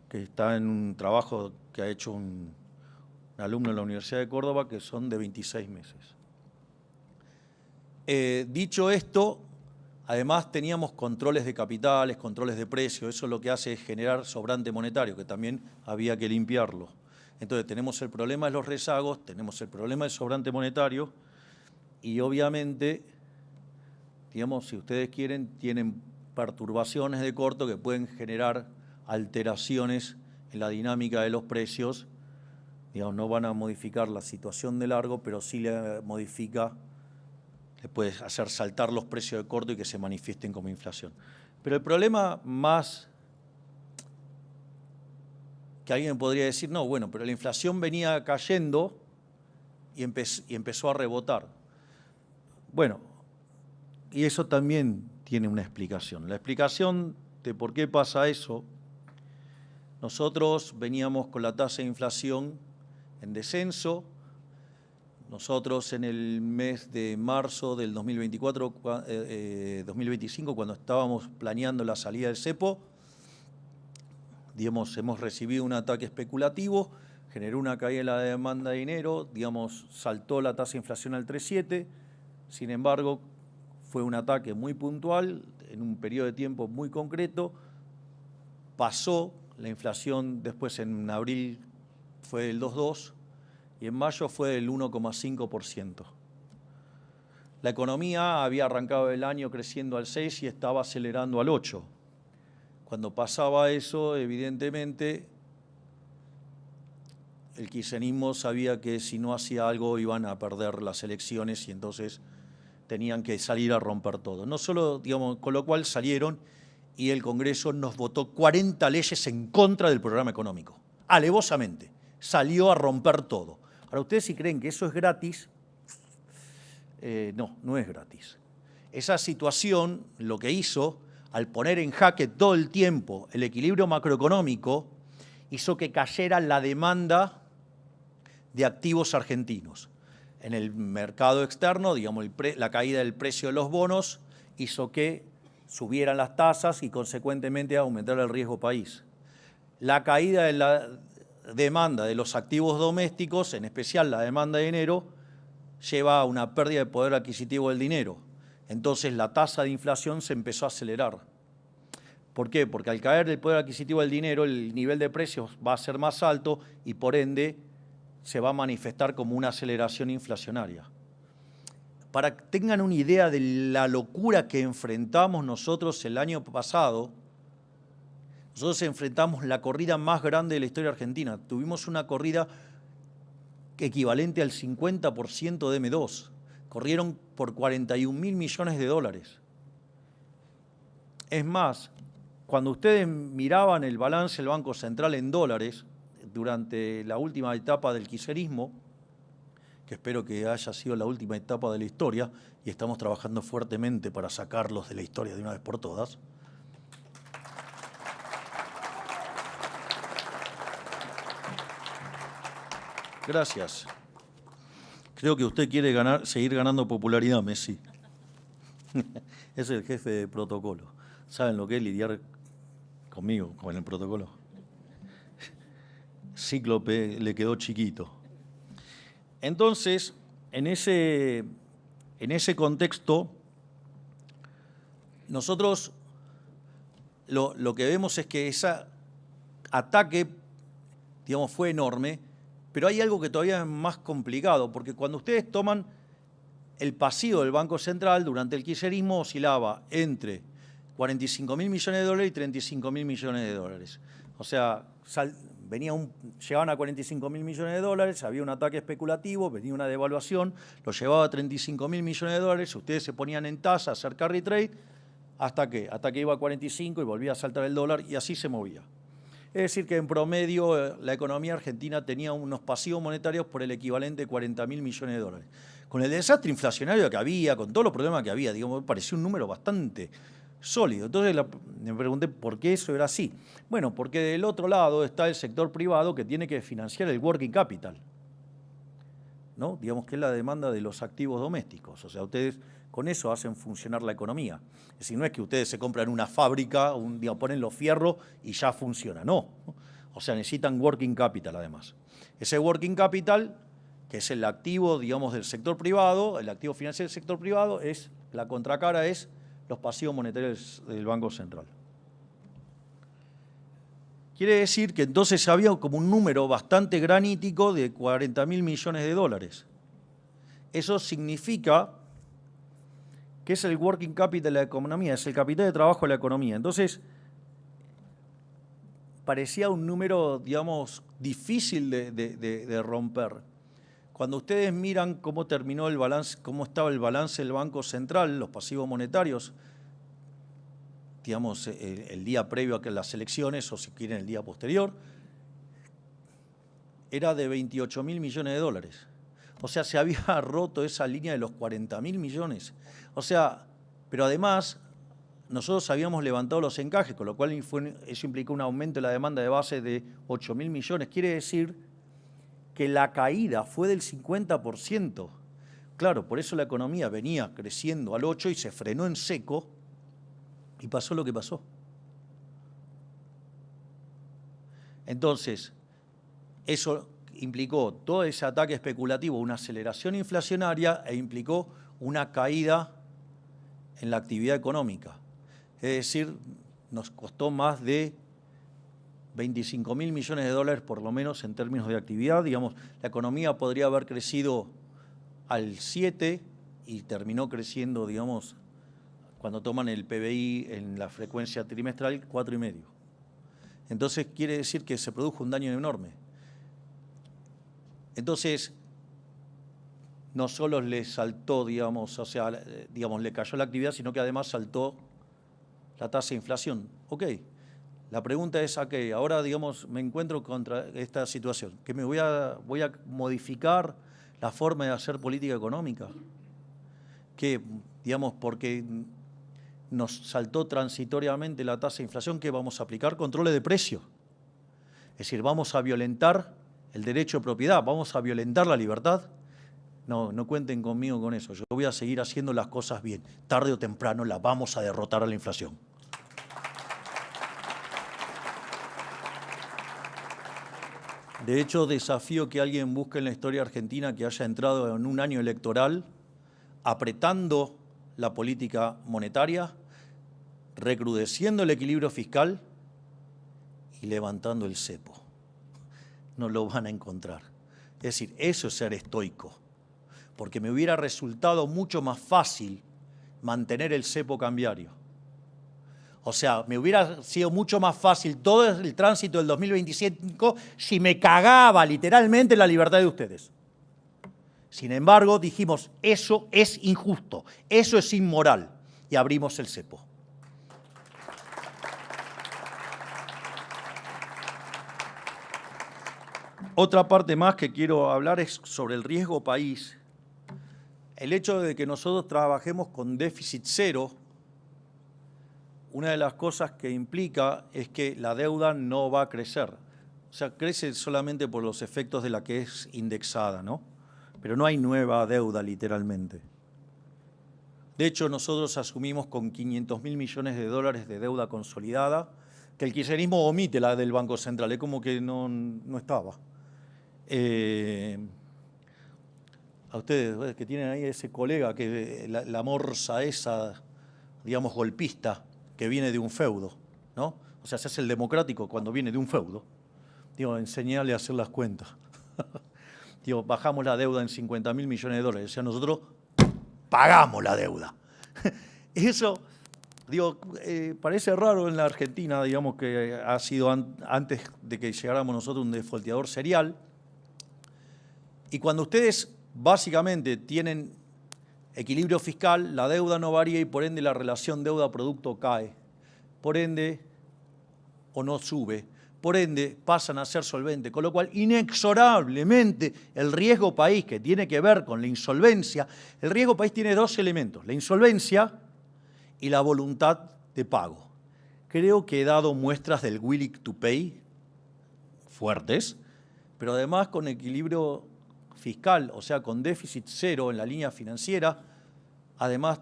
que está en un trabajo que ha hecho un alumno de la Universidad de Córdoba que son de 26 meses. Dicho esto, además teníamos controles de capitales, controles de precios, eso lo que hace es generar sobrante monetario, que también había que limpiarlo. Entonces tenemos el problema de los rezagos, tenemos el problema del sobrante monetario y obviamente, digamos, si ustedes quieren, tienen perturbaciones de corto que pueden generar alteraciones en la dinámica de los precios. Digamos, no van a modificar la situación de largo, pero sí le puede hacer saltar los precios de corto y que se manifiesten como inflación. Pero el problema más que alguien podría decir, no, bueno, pero la inflación venía cayendo y empezó a rebotar. Bueno, y eso también tiene una explicación. La explicación de por qué pasa eso, nosotros veníamos con la tasa de inflación en descenso. Nosotros en el mes de marzo del 2025, cuando estábamos planeando la salida del cepo, digamos, hemos recibido un ataque especulativo, generó una caída en la demanda de dinero, digamos, saltó la tasa de inflación al 3,7. Sin embargo, fue un ataque muy puntual, en un periodo de tiempo muy concreto. Pasó la inflación, después en abril fue del 2,2 y en mayo fue del 1,5%. La economía había arrancado el año creciendo al 6 y estaba acelerando al 8. Cuando pasaba eso, evidentemente, el kirchnerismo sabía que si no hacía algo iban a perder las elecciones y entonces tenían que salir a romper todo. No solo, digamos, con lo cual salieron y el Congreso nos votó 40 leyes en contra del programa económico. Alevosamente. Salió a romper todo. Ahora, ustedes si creen que eso es gratis, no es gratis. Esa situación lo que hizo, al poner en jaque todo el tiempo el equilibrio macroeconómico, hizo que cayera la demanda de activos argentinos. En el mercado externo, digamos, la caída del precio de los bonos hizo que subieran las tasas y consecuentemente aumentara el riesgo país. La caída de la demanda de los activos domésticos, en especial la demanda de dinero, lleva a una pérdida de poder adquisitivo del dinero. Entonces la tasa de inflación se empezó a acelerar. ¿Por qué? Porque al caer el poder adquisitivo del dinero, el nivel de precios va a ser más alto y por ende se va a manifestar como una aceleración inflacionaria. Para que tengan una idea de la locura que enfrentamos nosotros el año pasado, nosotros enfrentamos la corrida más grande de la historia argentina. Tuvimos una corrida equivalente al 50% de M2. Corrieron por 41.000 millones de dólares. Es más, cuando ustedes miraban el balance del Banco Central en dólares durante la última etapa del kirchnerismo, que espero que haya sido la última etapa de la historia, y estamos trabajando fuertemente para sacarlos de la historia de una vez por todas. Gracias. Creo que usted quiere seguir ganando popularidad, Messi. Es el jefe de protocolo. ¿Saben lo que es lidiar conmigo, con el protocolo? Cíclope le quedó chiquito. Entonces, en ese contexto, nosotros lo que vemos es que ese ataque, digamos, fue enorme, pero hay algo que todavía es más complicado, porque cuando ustedes toman el pasivo del Banco Central, durante el kirchnerismo oscilaba entre 45.000 millones de dólares y 35.000 millones de dólares. O sea, llegaban a 45.000 millones de dólares, había un ataque especulativo, venía una devaluación, lo llevaba a 35.000 millones de dólares, ustedes se ponían en tasa a hacer carry trade, ¿hasta qué? Hasta que iba a 45 y volvía a saltar el dólar y así se movía. Es decir, que en promedio la economía argentina tenía unos pasivos monetarios por el equivalente de 40.000 millones de dólares. Con el desastre inflacionario que había, con todos los problemas que había, digamos, parecía un número bastante sólido. Entonces me pregunté por qué eso era así. Bueno, porque del otro lado está el sector privado que tiene que financiar el working capital, ¿no? Digamos que es la demanda de los activos domésticos. O sea, ustedes con eso hacen funcionar la economía. Es decir, no es que ustedes se compran una fábrica, ponen los fierros y ya funciona, no. O sea, necesitan working capital además. Ese working capital, que es el activo, digamos, del sector privado, el activo financiero del sector privado, la contracara es los pasivos monetarios del Banco Central. Quiere decir que entonces había como un número bastante granítico de 40.000 millones de dólares. Eso significa que es el working capital de la economía, es el capital de trabajo de la economía. Entonces, parecía un número, digamos, difícil de romper. Cuando ustedes miran cómo terminó el balance, cómo estaba el balance del Banco Central, los pasivos monetarios, digamos, el día previo a que las elecciones, o si quieren el día posterior, era de 28.000 millones de dólares. O sea, se había roto esa línea de los 40.000 millones. O sea, pero además, nosotros habíamos levantado los encajes, con lo cual eso implicó un aumento de la demanda de base de 8.000 millones. Quiere decir que la caída fue del 50%. Claro, por eso la economía venía creciendo al 8% y se frenó en seco y pasó lo que pasó. Entonces, eso implicó todo ese ataque especulativo, una aceleración inflacionaria e implicó una caída en la actividad económica. Es decir, nos costó más de 25.000 millones de dólares por lo menos en términos de actividad. Digamos, la economía podría haber crecido al 7 y terminó creciendo, digamos, cuando toman el PBI en la frecuencia trimestral, 4,5. Entonces quiere decir que se produjo un daño enorme. Entonces, no solo le saltó, digamos, o sea, digamos, le cayó la actividad, sino que además saltó la tasa de inflación. Ok, la pregunta es, ¿a qué? Ahora, digamos, me encuentro contra esta situación, que voy a modificar la forma de hacer política económica, que, digamos, porque nos saltó transitoriamente la tasa de inflación, que vamos a aplicar controles de precios. Es decir, vamos a violentar el derecho de propiedad, vamos a violentar la libertad. No, no cuenten conmigo con eso. Yo voy a seguir haciendo las cosas bien. Tarde o temprano la vamos a derrotar a la inflación. De hecho, desafío que alguien busque en la historia argentina que haya entrado en un año electoral apretando la política monetaria, recrudeciendo el equilibrio fiscal y levantando el cepo. No lo van a encontrar. Es decir, eso es ser estoico, porque me hubiera resultado mucho más fácil mantener el cepo cambiario. O sea, me hubiera sido mucho más fácil todo el tránsito del 2025 si me cagaba literalmente la libertad de ustedes. Sin embargo, dijimos, eso es injusto, eso es inmoral, y abrimos el cepo. Otra parte más que quiero hablar es sobre el riesgo país. El hecho de que nosotros trabajemos con déficit cero, una de las cosas que implica es que la deuda no va a crecer. O sea, crece solamente por los efectos de la que es indexada, ¿no? Pero no hay nueva deuda, literalmente. De hecho, nosotros asumimos con 500.000 millones de dólares de deuda consolidada, que el kirchnerismo omite la del Banco Central, es como que no estaba. A ustedes que tienen ahí ese colega, que la morsa esa, digamos, golpista, que viene de un feudo, ¿no? O sea, se hace el democrático cuando viene de un feudo. Digo, enseñarle a hacer las cuentas. Digo, bajamos la deuda en 50.000 millones de dólares. O sea, nosotros pagamos la deuda. Eso, digo, parece raro en la Argentina, digamos, que ha sido antes de que llegáramos nosotros un defolteador serial. Y cuando ustedes básicamente tienen equilibrio fiscal, la deuda no varía y por ende la relación deuda-producto cae. Por ende, o no sube. Por ende, pasan a ser solventes. Con lo cual, inexorablemente, el riesgo país, que tiene que ver con la insolvencia, el riesgo país tiene dos elementos, la insolvencia y la voluntad de pago. Creo que he dado muestras del willing to pay fuertes, pero además con equilibrio fiscal, o sea, con déficit cero en la línea financiera, además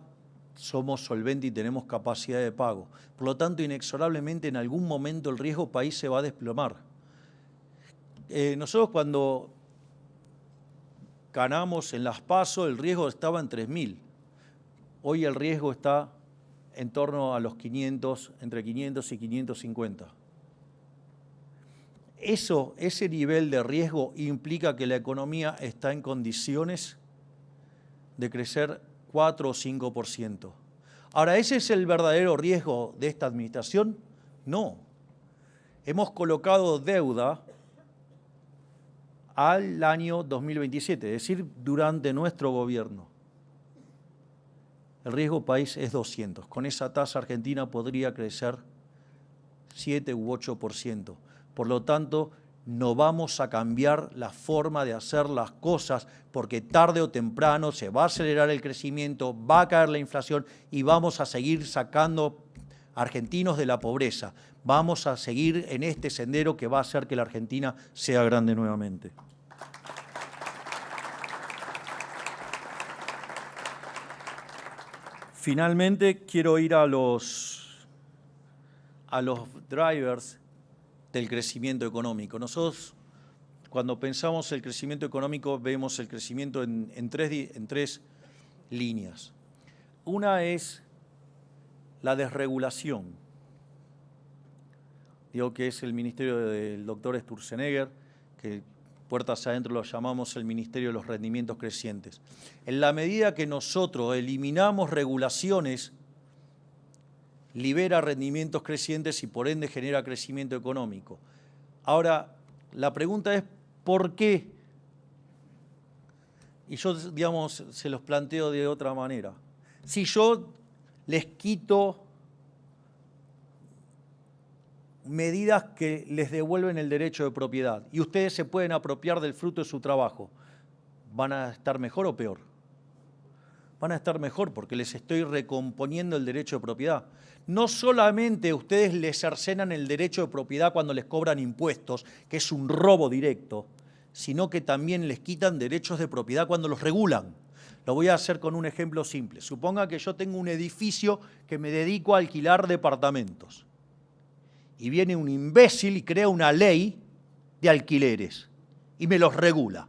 somos solventes y tenemos capacidad de pago. Por lo tanto, inexorablemente en algún momento el riesgo país se va a desplomar. Nosotros cuando ganamos en las PASO, el riesgo estaba en 3.000. Hoy el riesgo está en torno a los 500, entre 500 y 550. Ese nivel de riesgo implica que la economía está en condiciones de crecer 4 o 5%. Ahora, ¿ese es el verdadero riesgo de esta administración? No. Hemos colocado deuda al año 2027, es decir, durante nuestro gobierno. El riesgo país es 200. Con esa tasa Argentina podría crecer 7 u 8%. Por lo tanto, no vamos a cambiar la forma de hacer las cosas porque tarde o temprano se va a acelerar el crecimiento, va a caer la inflación y vamos a seguir sacando argentinos de la pobreza. Vamos a seguir en este sendero que va a hacer que la Argentina sea grande nuevamente. Finalmente, quiero ir a los drivers del crecimiento económico. Nosotros, cuando pensamos el crecimiento económico, vemos el crecimiento en tres líneas. Una es la desregulación. Digo que es el ministerio del doctor Sturzenegger, que puertas adentro lo llamamos el Ministerio de los Rendimientos Crecientes. En la medida que nosotros eliminamos regulaciones, libera rendimientos crecientes y por ende genera crecimiento económico. Ahora, la pregunta es ¿por qué? Y yo, digamos, se los planteo de otra manera. Si yo les quito medidas que les devuelven el derecho de propiedad y ustedes se pueden apropiar del fruto de su trabajo, ¿van a estar mejor o peor? Van a estar mejor porque les estoy recomponiendo el derecho de propiedad. No solamente ustedes les cercenan el derecho de propiedad cuando les cobran impuestos, que es un robo directo, sino que también les quitan derechos de propiedad cuando los regulan. Lo voy a hacer con un ejemplo simple. Suponga que yo tengo un edificio que me dedico a alquilar departamentos. Y viene un imbécil y crea una ley de alquileres y me los regula.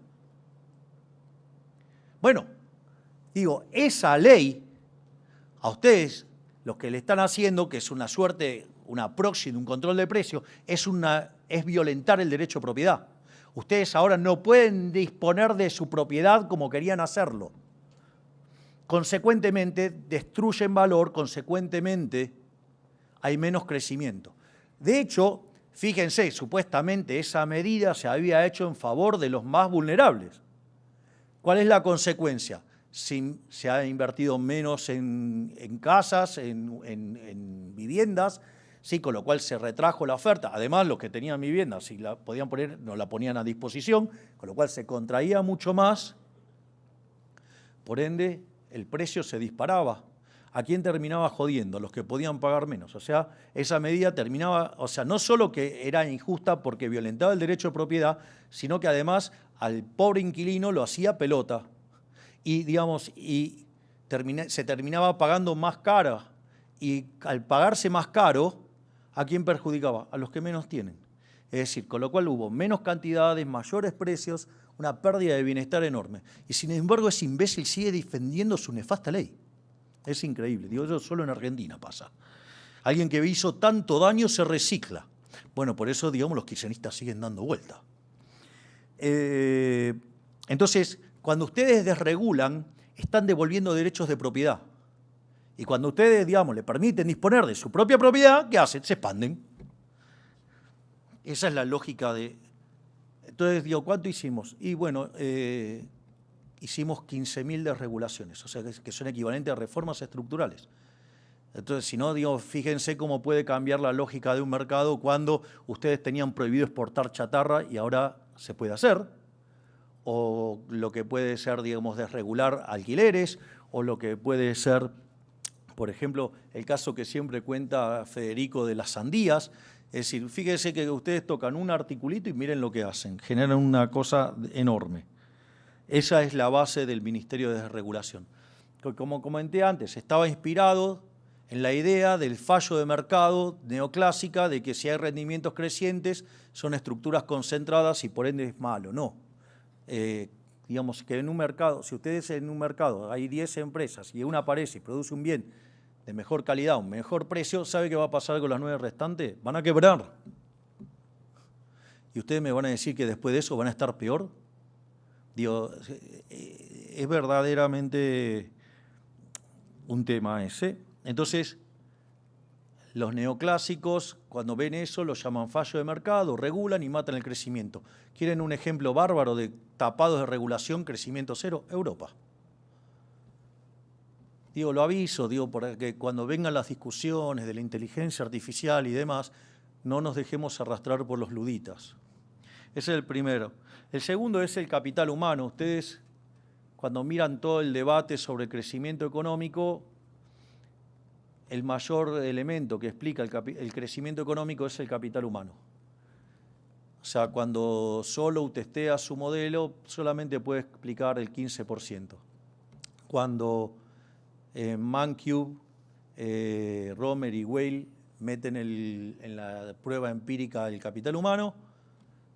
Bueno, digo, esa ley, a ustedes, lo que le están haciendo, que es una suerte, una proxy de un control de precios, es violentar el derecho de propiedad. Ustedes ahora no pueden disponer de su propiedad como querían hacerlo. Consecuentemente, destruyen valor, consecuentemente, hay menos crecimiento. De hecho, fíjense, supuestamente esa medida se había hecho en favor de los más vulnerables. ¿Cuál es la consecuencia? Se ha invertido menos en casas, en viviendas, sí, con lo cual se retrajo la oferta. Además, los que tenían viviendas, si la podían poner, no la ponían a disposición, con lo cual se contraía mucho más. Por ende, el precio se disparaba. ¿A quién terminaba jodiendo? Los que podían pagar menos. O sea, esa medida terminaba, o sea, no solo que era injusta porque violentaba el derecho de propiedad, sino que además al pobre inquilino lo hacía pelota. Y, digamos, se terminaba pagando más cara. Y al pagarse más caro, ¿a quién perjudicaba? A los que menos tienen. Es decir, con lo cual hubo menos cantidades, mayores precios, una pérdida de bienestar enorme. Y sin embargo, ese imbécil sigue defendiendo su nefasta ley. Es increíble, digo yo, solo en Argentina pasa. Alguien que hizo tanto daño se recicla. Bueno, por eso, digamos, los kirchneristas siguen dando vuelta. Entonces, cuando ustedes desregulan, están devolviendo derechos de propiedad. Y cuando ustedes, digamos, le permiten disponer de su propia propiedad, ¿qué hacen? Se expanden. Esa es la lógica de... Entonces, digo, ¿cuánto hicimos? Y bueno, hicimos 15.000 desregulaciones, o sea, que son equivalentes a reformas estructurales. Entonces, si no, digo, fíjense cómo puede cambiar la lógica de un mercado cuando ustedes tenían prohibido exportar chatarra y ahora se puede hacer, o lo que puede ser, digamos, desregular alquileres, o lo que puede ser, por ejemplo, el caso que siempre cuenta Federico de las sandías. Es decir, fíjense que ustedes tocan un articulito y miren lo que hacen, generan una cosa enorme. Esa es la base del Ministerio de Desregulación. Como comenté antes, estaba inspirado en la idea del fallo de mercado neoclásica de que si hay rendimientos crecientes son estructuras concentradas y por ende es malo. No. Digamos que en un mercado, si ustedes en un mercado hay 10 empresas y una aparece y produce un bien de mejor calidad, un mejor precio, ¿sabe qué va a pasar con las 9 restantes? Van a quebrar. Y ustedes me van a decir que después de eso van a estar peor. Digo, es verdaderamente un tema ese. Entonces, los neoclásicos, cuando ven eso, lo llaman fallo de mercado, regulan y matan el crecimiento. ¿Quieren un ejemplo bárbaro de tapados de regulación, crecimiento cero? Europa. Digo, lo aviso, digo, para que cuando vengan las discusiones de la inteligencia artificial y demás, no nos dejemos arrastrar por los luditas. Ese es el primero. El segundo es el capital humano. Ustedes, cuando miran todo el debate sobre el crecimiento económico, el mayor elemento que explica el crecimiento económico es el capital humano. O sea, cuando Solow testea su modelo, solamente puede explicar el 15%. Cuando Mancube, Romer y Weil meten en la prueba empírica el capital humano,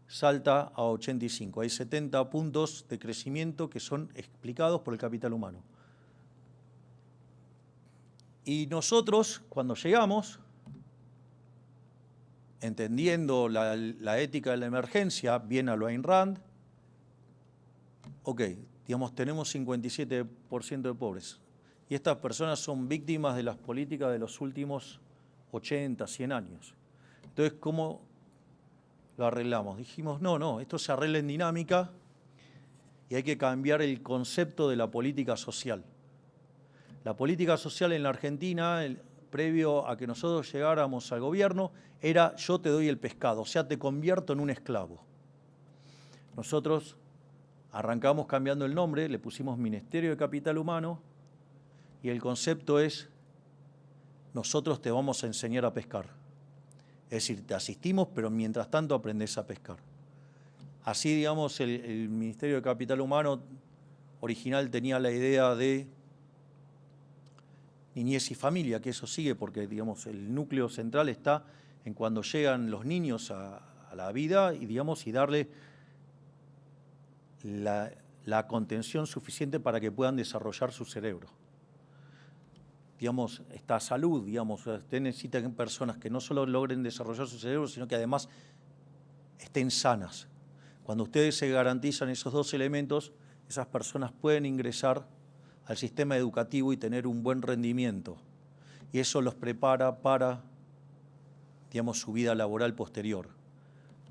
salta a 85. Hay 70 puntos de crecimiento que son explicados por el capital humano. Y nosotros, cuando llegamos, entendiendo la ética de la emergencia, bien a lo Ayn Rand, ok, digamos, tenemos 57% de pobres. Y estas personas son víctimas de las políticas de los últimos 80, 100 años. Entonces, ¿cómo lo arreglamos? Dijimos, no, esto se arregla en dinámica y hay que cambiar el concepto de la política social. La política social en la Argentina, previo a que nosotros llegáramos al gobierno, era yo te doy el pescado, o sea, te convierto en un esclavo. Nosotros arrancamos cambiando el nombre, le pusimos Ministerio de Capital Humano y el concepto es nosotros te vamos a enseñar a pescar. Es decir, te asistimos, pero mientras tanto aprendés a pescar. Así, digamos, el Ministerio de Capital Humano original tenía la idea de niñez y familia, que eso sigue porque, digamos, el núcleo central está en cuando llegan los niños a la vida y, digamos, y darle la contención suficiente para que puedan desarrollar su cerebro. Digamos, esta salud, digamos, usted necesita personas que no solo logren desarrollar su cerebro, sino que además estén sanas. Cuando ustedes se garantizan esos dos elementos, esas personas pueden ingresar al sistema educativo y tener un buen rendimiento. Y eso los prepara para, digamos, su vida laboral posterior.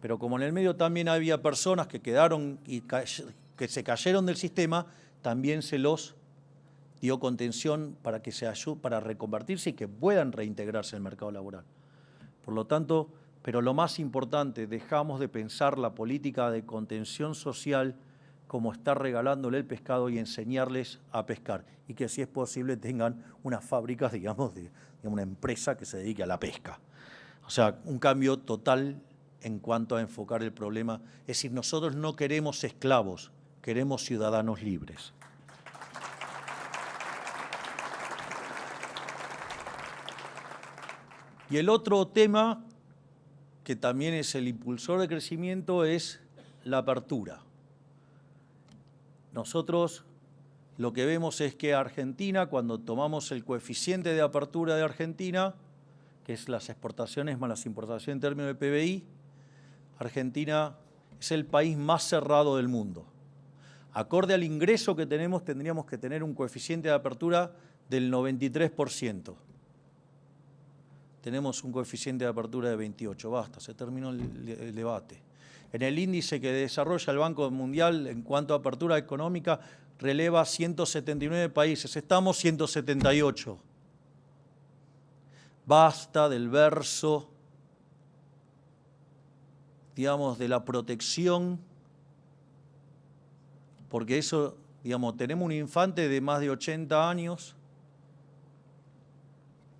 Pero como en el medio también había personas que quedaron y que se cayeron del sistema, también se los dio contención para que para reconvertirse y que puedan reintegrarse al mercado laboral. Por lo tanto, pero lo más importante, dejamos de pensar la política de contención social como estar regalándole el pescado y enseñarles a pescar, y que si es posible tengan unas fábricas, digamos, de una empresa que se dedique a la pesca. O sea, un cambio total en cuanto a enfocar el problema. Es decir, nosotros no queremos esclavos, queremos ciudadanos libres. Y el otro tema, que también es el impulsor de crecimiento, es la apertura. Nosotros lo que vemos es que Argentina, cuando tomamos el coeficiente de apertura de Argentina, que es las exportaciones más las importaciones en términos de PBI, Argentina es el país más cerrado del mundo. Acorde al ingreso que tenemos, tendríamos que tener un coeficiente de apertura del 93%. Tenemos un coeficiente de apertura de 28, basta, se terminó el debate. En el índice que desarrolla el Banco Mundial en cuanto a apertura económica, releva 179 países, estamos 178. Basta del verso, digamos, de la protección, porque eso, digamos, tenemos un infante de más de 80 años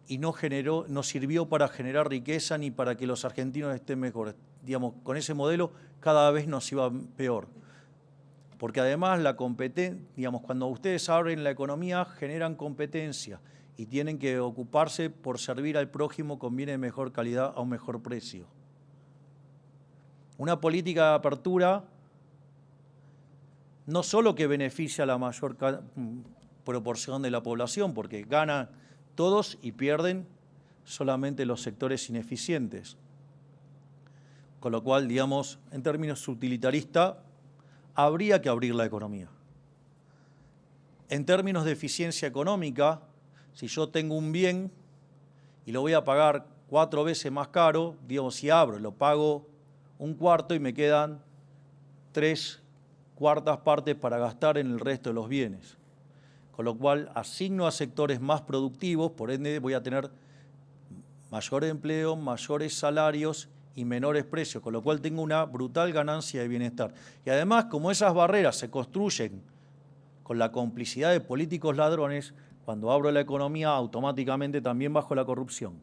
y no sirvió para generar riqueza ni para que los argentinos estén mejores. Digamos, con ese modelo cada vez nos iba peor. Porque además la competencia, digamos, cuando ustedes abren la economía generan competencia y tienen que ocuparse por servir al prójimo con bienes de mejor calidad a un mejor precio. Una política de apertura no solo que beneficia a la mayor proporción de la población, porque ganan todos y pierden solamente los sectores ineficientes. Con lo cual, digamos, en términos utilitaristas, habría que abrir la economía. En términos de eficiencia económica, Si yo tengo un bien y lo voy a pagar 4 veces más caro, digamos, si abro, lo pago 1/4 y me quedan 3/4 partes para gastar en el resto de los bienes. Con lo cual asigno a sectores más productivos, por ende voy a tener mayor empleo, mayores salarios y menores precios, con lo cual tengo una brutal ganancia de bienestar. Y además, como esas barreras se construyen con la complicidad de políticos ladrones, cuando abro la economía automáticamente también bajo la corrupción.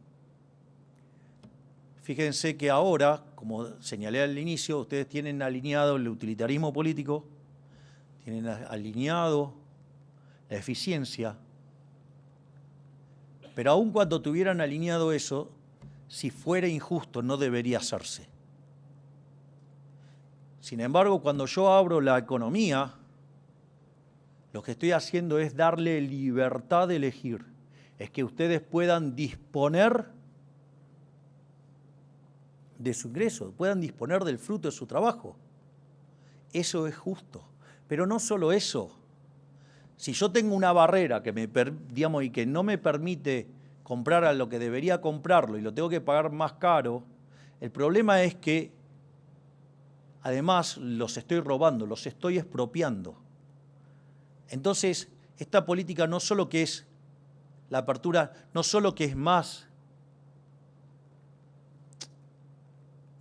Fíjense que ahora, como señalé al inicio, ustedes tienen alineado el utilitarismo político, tienen alineado la eficiencia, pero aun cuando tuvieran alineado eso, si fuera injusto no debería hacerse. Sin embargo, cuando yo abro la economía, lo que estoy haciendo es darle libertad de elegir, es que ustedes puedan disponer de su ingreso, puedan disponer del fruto de su trabajo. Eso es justo. Pero no solo eso. Si yo tengo una barrera que y que no me permite comprar a lo que debería comprarlo y lo tengo que pagar más caro, el problema es que además los estoy robando, los estoy expropiando. Entonces, esta política no solo que es la apertura, no solo que es más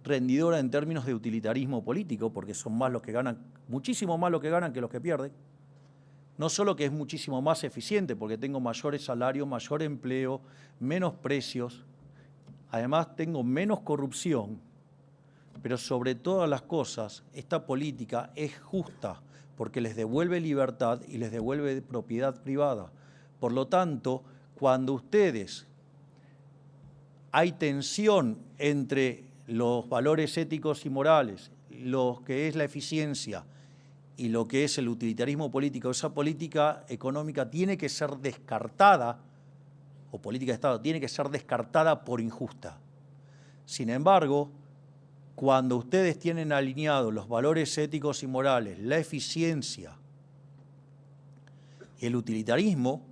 rendidora en términos de utilitarismo político, porque son más los que ganan, muchísimo más los que ganan que los que pierden, no solo que es muchísimo más eficiente, porque tengo mayores salarios, mayor empleo, menos precios, además tengo menos corrupción, pero sobre todas las cosas, esta política es justa, porque les devuelve libertad y les devuelve propiedad privada. Por lo tanto, cuando ustedes hay tensión entre los valores éticos y morales, lo que es la eficiencia y lo que es el utilitarismo político, esa política económica tiene que ser descartada, o política de Estado, tiene que ser descartada por injusta. Sin embargo, cuando ustedes tienen alineados los valores éticos y morales, la eficiencia y el utilitarismo,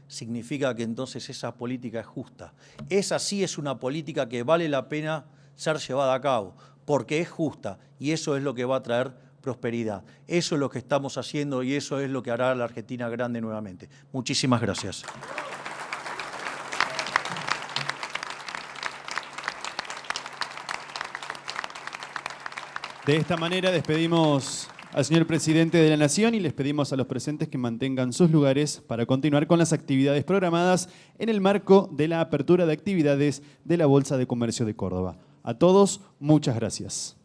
significa que entonces esa política es justa. Esa sí es una política que vale la pena ser llevada a cabo, porque es justa y eso es lo que va a traer prosperidad. Eso es lo que estamos haciendo y eso es lo que hará a la Argentina grande nuevamente. Muchísimas gracias. De esta manera despedimos al señor presidente de la Nación y les pedimos a los presentes que mantengan sus lugares para continuar con las actividades programadas en el marco de la apertura de actividades de la Bolsa de Comercio de Córdoba. A todos, muchas gracias.